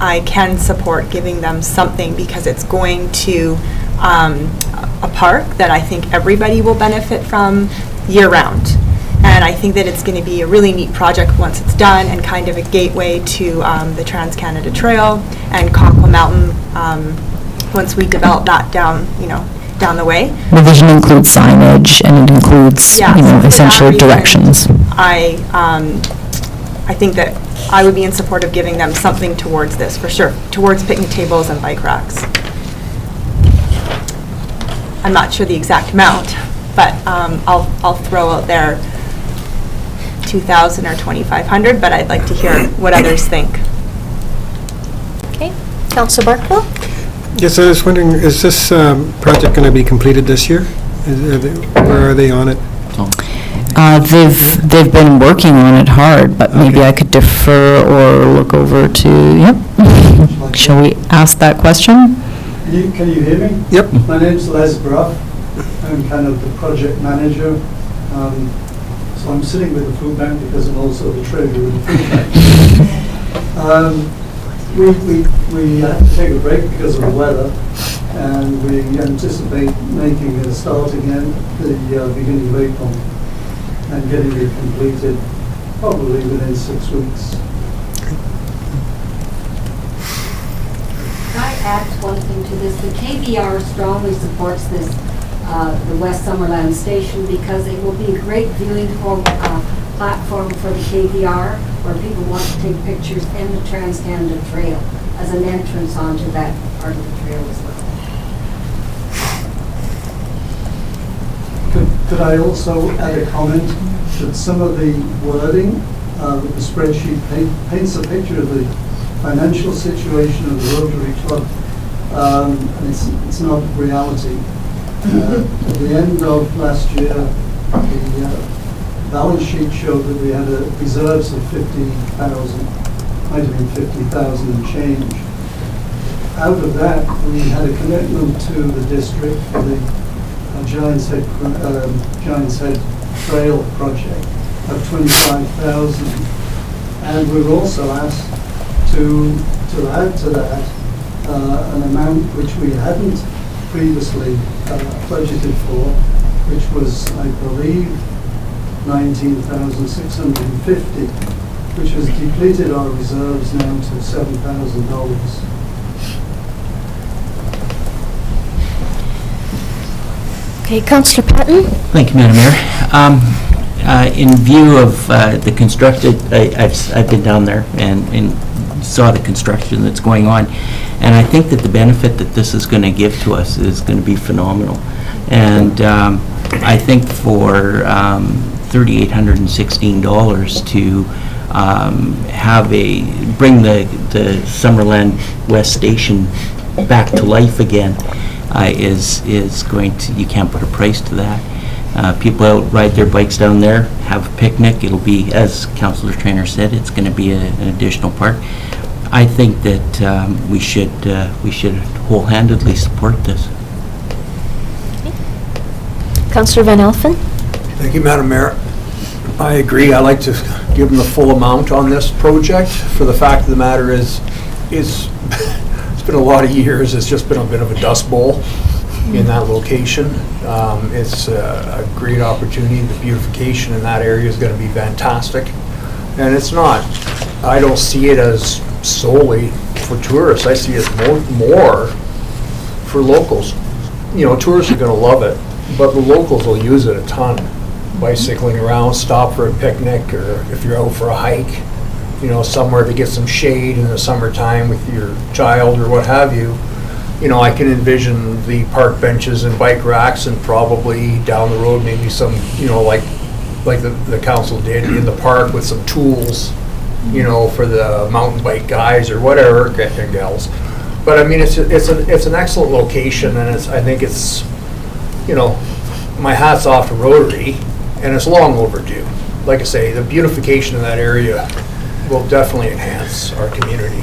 I can support giving them something because it's going to a park that I think everybody will benefit from year-round. And I think that it's going to be a really neat project once it's done and kind of a gateway to the Trans-Canada Trail and Conqua Mountain once we develop that down the way. The vision includes signage and it includes, So for that essentially reason, directions. I think that I would be in support of giving them something towards this, for sure, towards picnic tables and bike racks. I'm not sure the exact amount, but I'll throw out there $2,000 or $2,500, but I'd like to hear what others think. Okay. Councillor Barkville? Yes, I was wondering, is this project going to be completed this year? Where are they on it? They've been working on it hard, but maybe I could defer or look over to, Shall we ask that question? Can you hear me? Yep. My name's Les Bruff. I'm kind of the project manager. So I'm sitting with the food bank because I'm also the treasurer of the food bank. We had to take a break because of the weather, and we anticipate making a start again at the beginning of April and getting it completed probably within 6 weeks. Can I add one thing to this? The KBR strongly supports this, the West Summerland Station, because it will be a great viewing platform for the KBR, where people want to take pictures in the Trans-Canada Trail as an entrance onto that part of the trail as well. Could I also add a comment that some of the wording with the spreadsheet paints a picture of the financial situation of the Rotary Club, and it's not reality. At the end of last year, the balance sheet showed that we had reserves of 50,000, might have been 50,000 and change. Out of that, we had a commitment to the district for the Giants Head Trail project of 25,000, and we were also asked to add to that an amount which we hadn't previously budgeted for, which was, I believe, 19,650, which has depleted our reserves now to $7,000. Okay, Councillor Patton? Thank you, Madam Mayor. In view of the constructed, I've been down there and saw the construction that's going on, and I think that the benefit that this is going to give to us is going to be phenomenal. And I think for $3,816 to bring the Summerland West Station back to life again is going to, you can't put a price to that. People out ride their bikes down there, have a picnic. It'll be, as Councillor Trainer said, it's going to be an additional park. I think that we should wholehandedly support this. Councillor Van Elfen? Thank you, Madam Mayor. I agree. I like to give them the full amount on this project. For the fact of the matter is, it's been a lot of years. It's just been a bit of a dust bowl in that location. It's a great opportunity. The beautification in that area is going to be fantastic. And it's not, I don't see it as solely for tourists. I see it more for locals. You know, tourists are going to love it, but the locals will use it a ton. Bicycling around, stop for a picnic, or if you're out for a hike, you know, somewhere to get some shade in the summertime with your child or what have you. You know, I can envision the park benches and bike racks, and probably down the road maybe some, you know, like the council did in the park with some tools, you know, for the mountain bike guys or whatever, and gals. But I mean, it's an excellent location, and I think it's, you know, my hat's off to Rotary, and it's long overdue. Like I say, the beautification in that area will definitely enhance our community.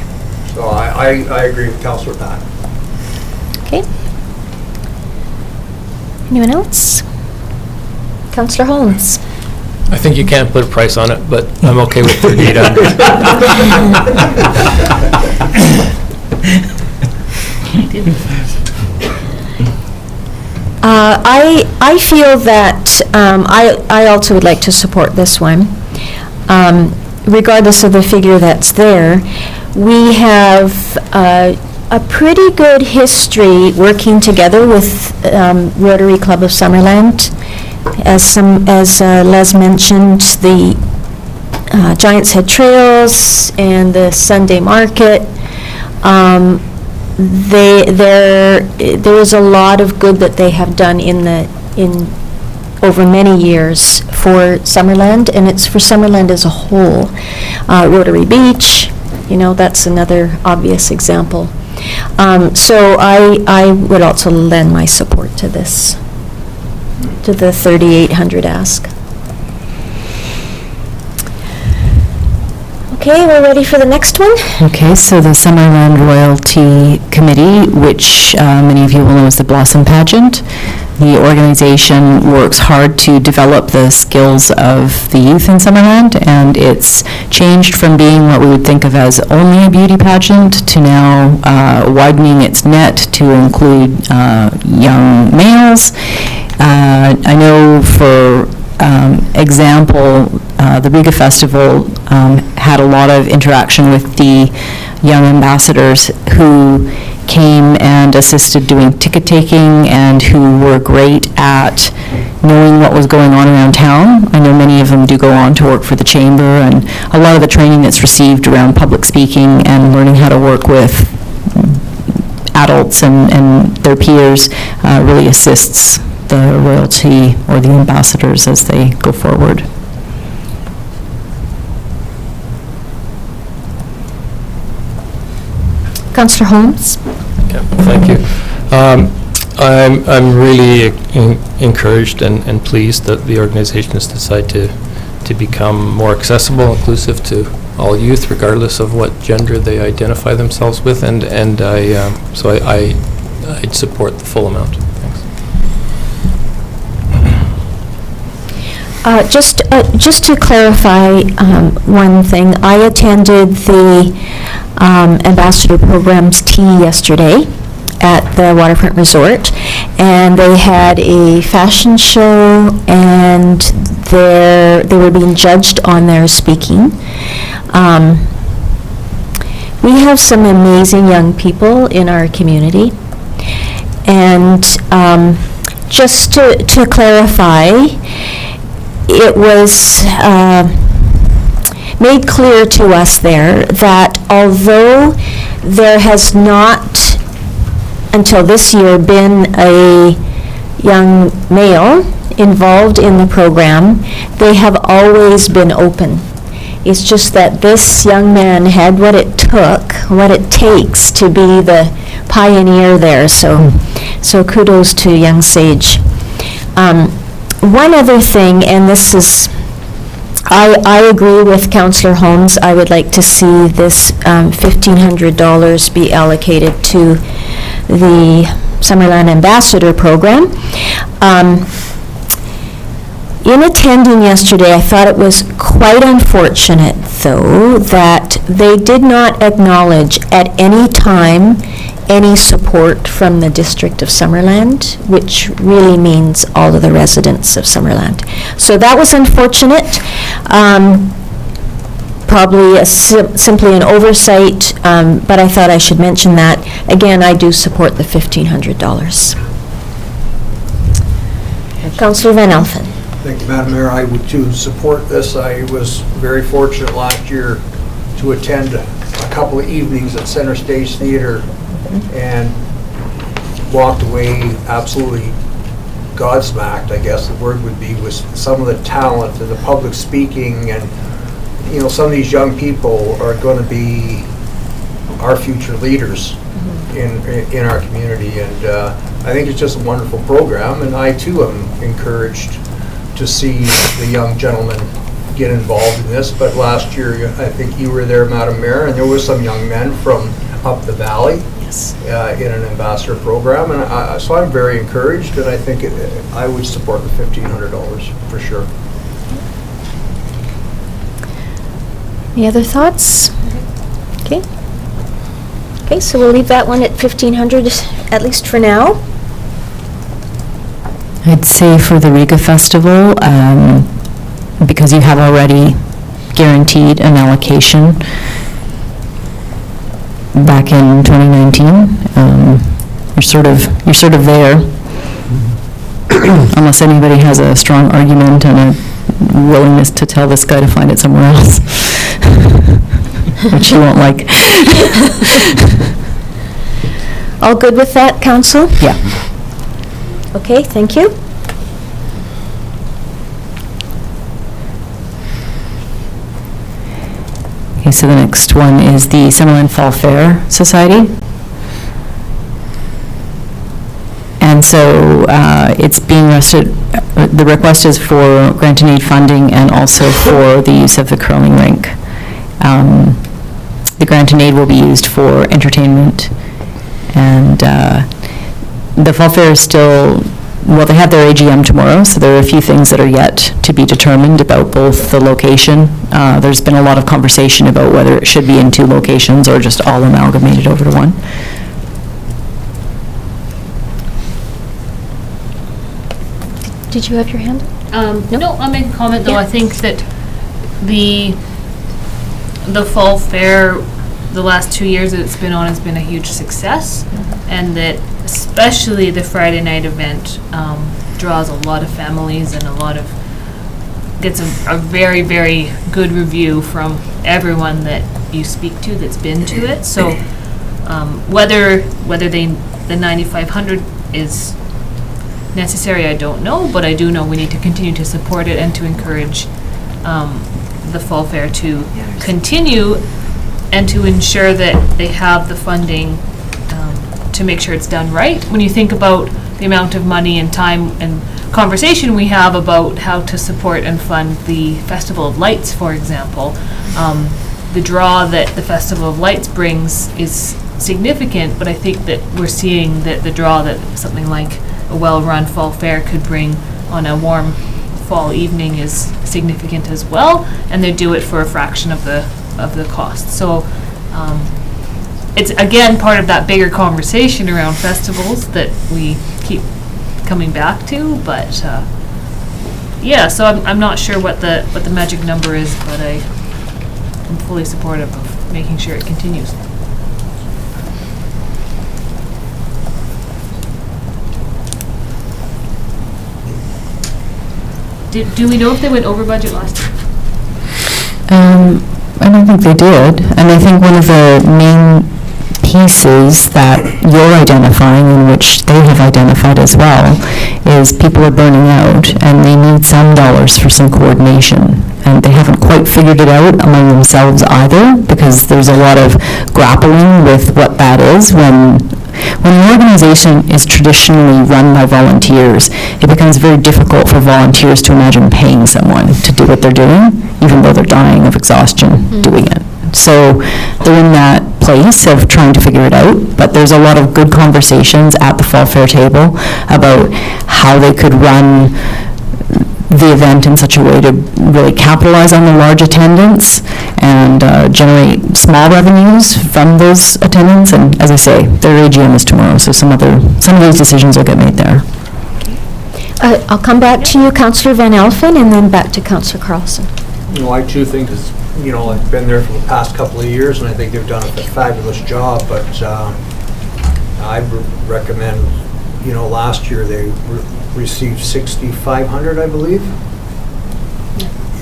So I agree with Councillor Pat. Okay. Anyone else? Councillor Holmes? I think you can't put a price on it, but I'm okay with 3,800. I feel that I also would like to support this one. Regardless of the figure that's there, we have a pretty good history working together with Rotary Club of Summerland. As Les mentioned, the Giants Head Trails and the Sunday Market. There is a lot of good that they have done over many years for Summerland, and it's for Summerland as a whole. Rotary Beach, you know, that's another obvious example. So I would also lend my support to this, to the 3,800 ask. Okay, we're ready for the next one. Okay, so the Summerland Royalty Committee, which many of you will know as the Blossom Pageant. The organization works hard to develop the skills of the youth in Summerland, and it's changed from being what we would think of as only a beauty pageant to now widening its net to include young males. I know, for example, the Riga Festival had a lot of interaction with the young ambassadors who came and assisted doing ticket taking and who were great at knowing what was going on around town. I know many of them do go on to work for the chamber, and a lot of the training that's received around public speaking and learning how to work with adults and their peers really assists the royalty or the ambassadors as they go forward. Councillor Holmes? Yeah, thank you. I'm really encouraged and pleased that the organization has decided to become more accessible, inclusive to all youth, regardless of what gender they identify themselves with, and I'd support the full amount. Just to clarify one thing, I attended the Ambassador Program's tea yesterday at the Waterfront Resort, and they had a fashion show, and they were being judged on their speaking. We have some amazing young people in our community, and just to clarify, it was made clear to us there that although there has not until this year been a young male involved in the program, they have always been open. It's just that this young man had what it takes to be the pioneer there, so kudos to young Sage. One other thing, and this is, I agree with Councillor Holmes. I would like to see this $1,500 be allocated to the Summerland Ambassador Program. In attending yesterday, I thought it was quite unfortunate, though, that they did not acknowledge at any time any support from the District of Summerland, which really means all of the residents of Summerland. So that was unfortunate. Probably simply an oversight, but I thought I should mention that. Again, I do support the $1,500. Councillor Van Alphen. Thank you, Madam Mayor. I would too support this. I was very fortunate last year to attend a couple of evenings at Center Stage Theatre and walked away absolutely godsmacked, I guess the word would be, with some of the talent and the public speaking, and you know, some of these young people are going to be our future leaders in our community, and I think it's just a wonderful program, and I too am encouraged to see the young gentlemen get involved in this. But last year, I think you were there, Madam Mayor, and there were some young men from up the valley in an ambassador program, and so I'm very encouraged, and I think I would support the $1,500 for sure. Any other thoughts? Okay. Okay, so we'll leave that one at $1,500 at least for now. I'd say for the Riga Festival, because you have already guaranteed an allocation back in 2019, you're sort of there, unless anybody has a strong argument and a willingness to tell this guy to find it somewhere else, which you won't like. All good with that, Council? Yeah. Okay, thank you. Okay, so the next one is the Summerland Fall Fair Society. And so it's being the request is for grant and aid funding and also for the use of the curling rink. The grant and aid will be used for entertainment, and the Fall Fair is still, well, they have their AGM tomorrow, so there are a few things that are yet to be determined about both the location. There's been a lot of conversation about whether it should be in 2 locations or just all amalgamated over to one. Did you have your hand? No, I'll make a comment though. Yeah. I think that the Fall Fair, the last 2 years that it's been on, has been a huge success, and that especially the Friday night event draws a lot of families and gets a very, very good review from everyone that you speak to that's been to it. So whether the 9,500 is necessary, I don't know, but I do know we need to continue to support it and to encourage the Fall Fair to continue and to ensure that they have the funding to make sure it's done right. When you think about the amount of money and time and conversation we have about how to support and fund the Festival of Lights, for example, the draw that the Festival of Lights brings is significant, but I think that we're seeing that the draw that something like a well-run Fall Fair could bring on a warm fall evening is significant as well, and they do it for a fraction of the cost. So it's again part of that bigger conversation around festivals that we keep coming back to, but yeah, so I'm not sure what the magic number is, but I'm fully supportive of making sure it continues. Do we know if they went over budget last year? I don't think they did. And I think one of the main pieces that you're identifying, and which they have identified as well, is people are burning out and they need some dollars for some coordination. And they haven't quite figured it out among themselves either, because there's a lot of grappling with what that is when When an organization is traditionally run by volunteers, it becomes very difficult for volunteers to imagine paying someone to do what they're doing, even though they're dying of exhaustion doing it. So they're in that place of trying to figure it out, but there's a lot of good conversations at the Fall Fair table about how they could run the event in such a way to really capitalize on the large attendance and generate small revenues from those attendants. And as I say, their AGM is tomorrow, so some of these decisions will get made there. I'll come back to you, Councillor Van Elfen, and then back to Councillor Carlson. I too think it's, I've been there for the past couple of years, and I think they've done a fabulous job, but I recommend, last year they received $6,500, I believe.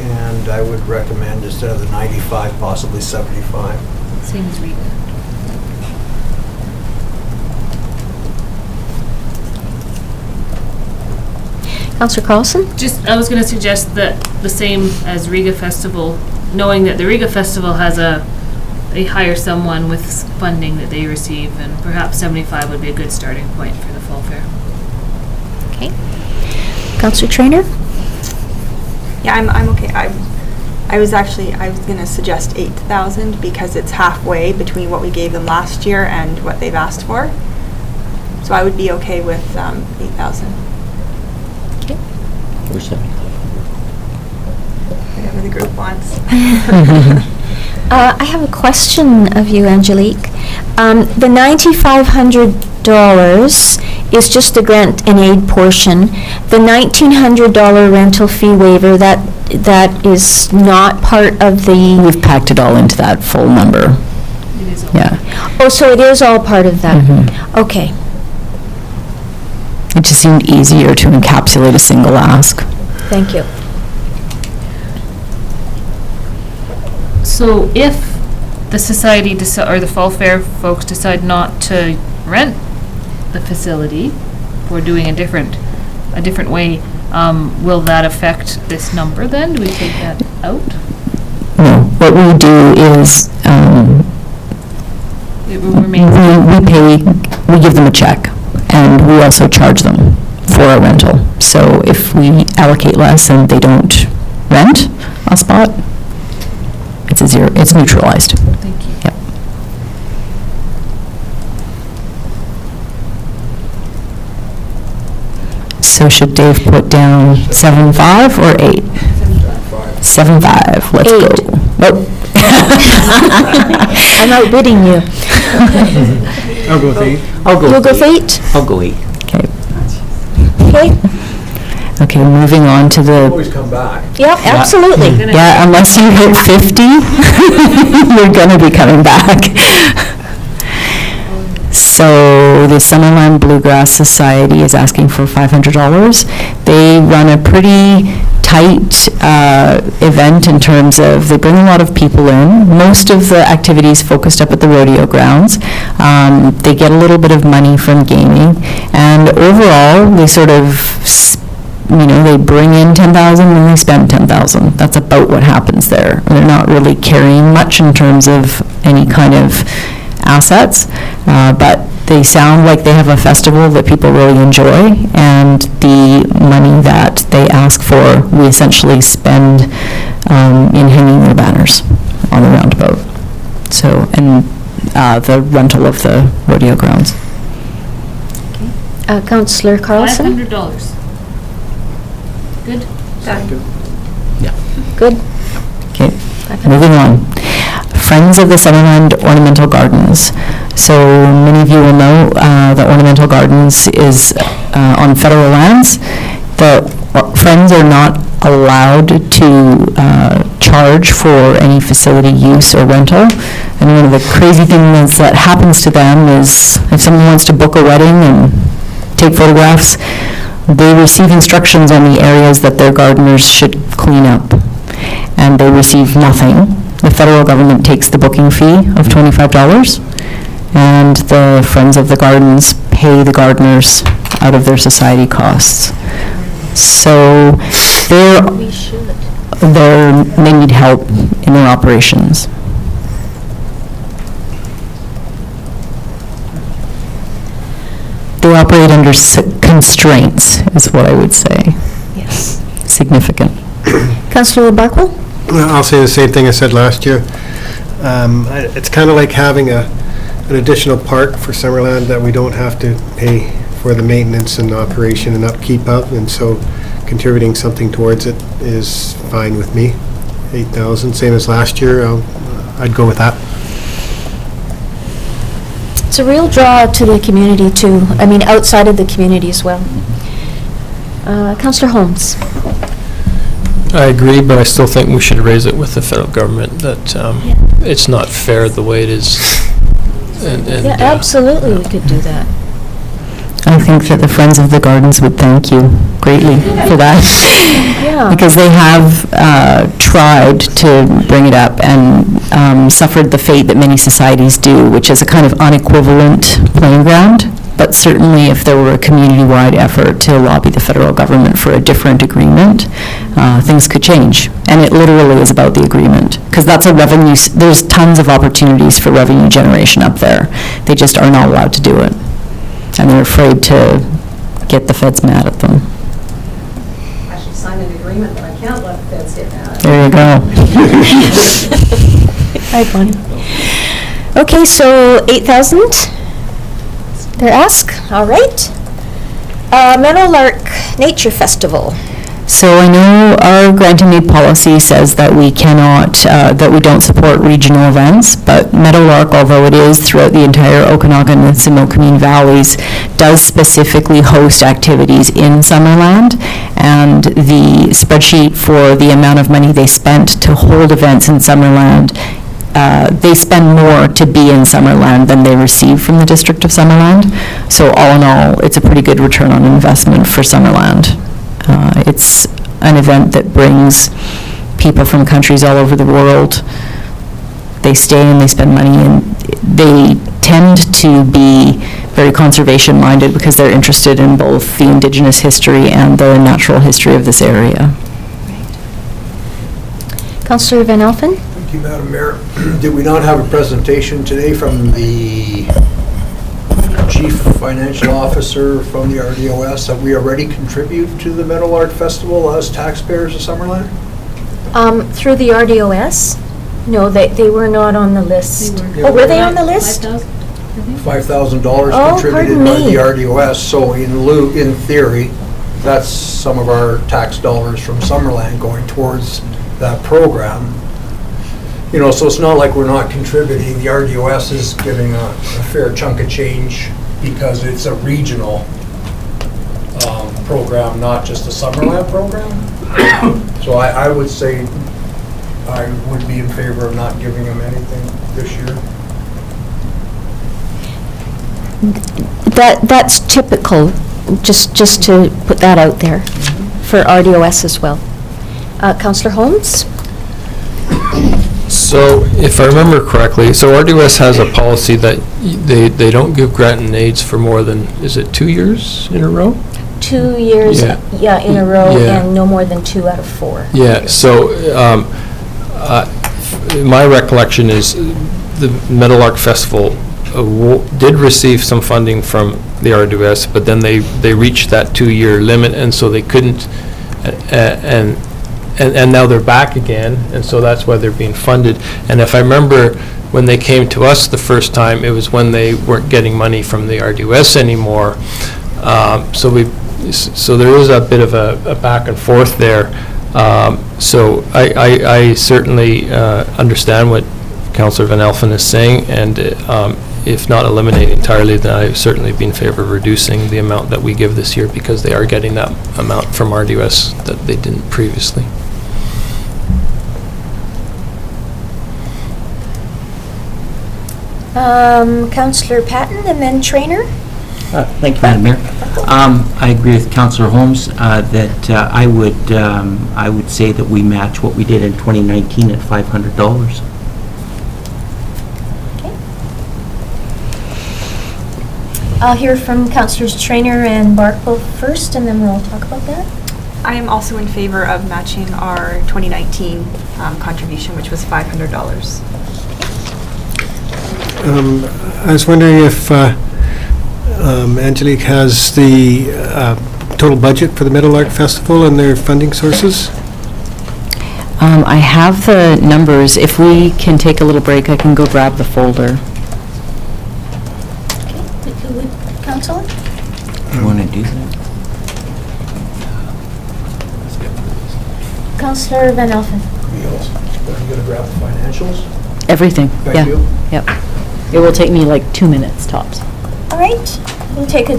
And I would recommend instead of the 95, possibly 75. Same as Riga. Councillor Carlson? I was going to suggest that the same as Riga Festival, knowing that the Riga Festival has they hire someone with funding that they receive, and perhaps 75 would be a good starting point for the Fall Fair. Okay. Councillor Traynor? Yeah, I'm okay. I was going to suggest 8,000 because it's halfway between what we gave them last year and what they've asked for. So I would be okay with 8,000. Okay. Or 75. Whatever the group wants. I have a question of you, Angelique. The $9,500 is just the grant and aid portion. The $1,900 rental fee waiver, that is not part of the... We've packed it all into that full number. It is all. Yeah. Oh, so it is all part of that? Okay. It just seemed easier to encapsulate a single ask. Thank you. So if the society or the Fall Fair folks decide not to rent the facility for doing a different way, will that affect this number then? Do we take that out? No, what we do is It will remain. we give them a check, and we also charge them for a rental. So if we allocate less and they don't rent a spot, it's a zero. It's neutralized. Thank you. Yep. So should Dave put down 7.5 or 8? 7.5. Let's 8. go. Nope. I'm outbidding you. I'll go with 8. You'll go with 8? I'll go 8. Okay. Okay. Okay, moving on to the... Always come back. Yep, absolutely. Yeah, unless you hit 50, you're going to be coming back. So the Summerland Bluegrass Society is asking for $500. They run a pretty tight event in terms of they bring a lot of people in. Most of the activities focused up at the rodeo grounds. They get a little bit of money from gaming, and overall they sort of they bring in 10,000 and they spend 10,000. That's about what happens there. They're not really carrying much in terms of any kind of assets, but they sound like they have a festival that people really enjoy, and the money that they ask for, we essentially spend in hanging their banners on the roundabout. So, and the rental of the rodeo grounds. Councillor Carlson? $500. Good? Good. Okay, moving on. Friends of the Summerland Ornamental Gardens. So many of you will know the Ornamental Gardens is on federal lands. The Friends are not allowed to charge for any facility use or rental. And one of the crazy things that happens to them is if someone wants to book a wedding and take photographs, they receive instructions on the areas that their gardeners should clean up, and they receive nothing. The federal government takes the booking fee of $25, and the Friends of the Gardens pay the gardeners out of their society costs. So they need help in their operations. They operate under constraints, is what I would say. Yes. Significant. Councillor Barkwell? I'll say the same thing I said last year. It's kind of like having an additional park for Summerland that we don't have to pay for the maintenance and operation and upkeep of, and so contributing something towards it is fine with me. 8,000, same as last year, I'd go with that. It's a real draw to the community too, I mean, outside of the community as well. Councillor Holmes? I agree, but I still think we should raise it with the federal government, that it's not fair the way it is. Yeah, absolutely, we could do that. I think that the Friends of the Gardens would thank you greatly for that. Yeah. Because they have tried to bring it up and suffered the fate that many societies do, which is a kind of unequivalent playing ground. But certainly if there were a community-wide effort to lobby the federal government for a different agreement, things could change. And it literally is about the agreement. Because that's a revenue, there's tons of opportunities for revenue generation up there. They just are not allowed to do it. And they're afraid to get the feds mad at them. I should sign an agreement that I can't let the feds get mad. There you go. Hi, Bonnie. Okay, so 8,000? Their ask, all right. Meadowlark Nature Festival. So I know our grant and aid policy says that we cannot, that we don't support regional events, but Meadowlark, although it is throughout the entire Okanagan and Similkameen valleys, does specifically host activities in Summerland, and the spreadsheet for the amount of money they spent to hold events in Summerland, they spend more to be in Summerland than they receive from the District of Summerland. So all in all, it's a pretty good return on investment for Summerland. It's an event that brings people from countries all over the world. They stay and they spend money, and they tend to be very conservation-minded because they're interested in both the Indigenous history and the natural history of this area. Councillor Van Alphen? Thank you, Madam Mayor. Did we not have a presentation today from the Chief Financial Officer from the RDOS that we already contribute to the Meadowlark Festival as taxpayers of Summerland? Through the RDOS? No, they were not on the list. They Oh, were they on the list? $5,000 Oh, contributed pardon by me. the RDOS, so in theory, that's some of our tax dollars from Summerland going towards that program. You know, so it's not like we're not contributing. The RDOS is giving a fair chunk of change because it's a regional program, not just a Summerland program. So I would say I would be in favor of not giving them anything this year. That's typical, just to put that out there, for RDOS as well. Councillor Holmes? So if I remember correctly, so RDOS has a policy that they don't give grant and aids for more than, is it 2 years in a row? 2 years, Yeah. in a row, Yeah. and no more than 2 out of 4. Yeah, so my recollection is the Meadowlark Festival did receive some funding from the RDOS, but then they reached that 2-year limit, and so they couldn't, and now they're back again, and so that's why they're being funded. And if I remember, when they came to us the first time, it was when they weren't getting money from the RDOS anymore. So there is a bit of a back and forth there. So I certainly understand what Councillor Van Alphen is saying, and if not eliminate entirely, then I've certainly been in favor of reducing the amount that we give this year, because they are getting that amount from RDOS that they didn't previously. Councillor Patton and then Traynor? Thank you, Madam Mayor. I agree with Councillor Holmes that I would say that we match what we did in 2019 at $500. I'll hear from Councillors Traynor and Barkville first, and then we'll talk about that. I am also in favor of matching our 2019 contribution, which was $500. I was wondering if Angelique has the total budget for the Meadowlark Festival and their funding sources? I have the numbers. If we can take a little break, I can go grab the folder. Councillor? You want to do that? Councillor Van Elfen? You gonna grab the financials? Everything, yeah. Thank you. Yep. It will take me like 2 minutes tops. All right, we'll take a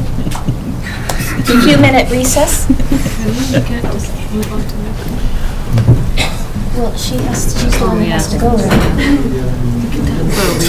few-minute recess. Well, she's the one who has to go, right?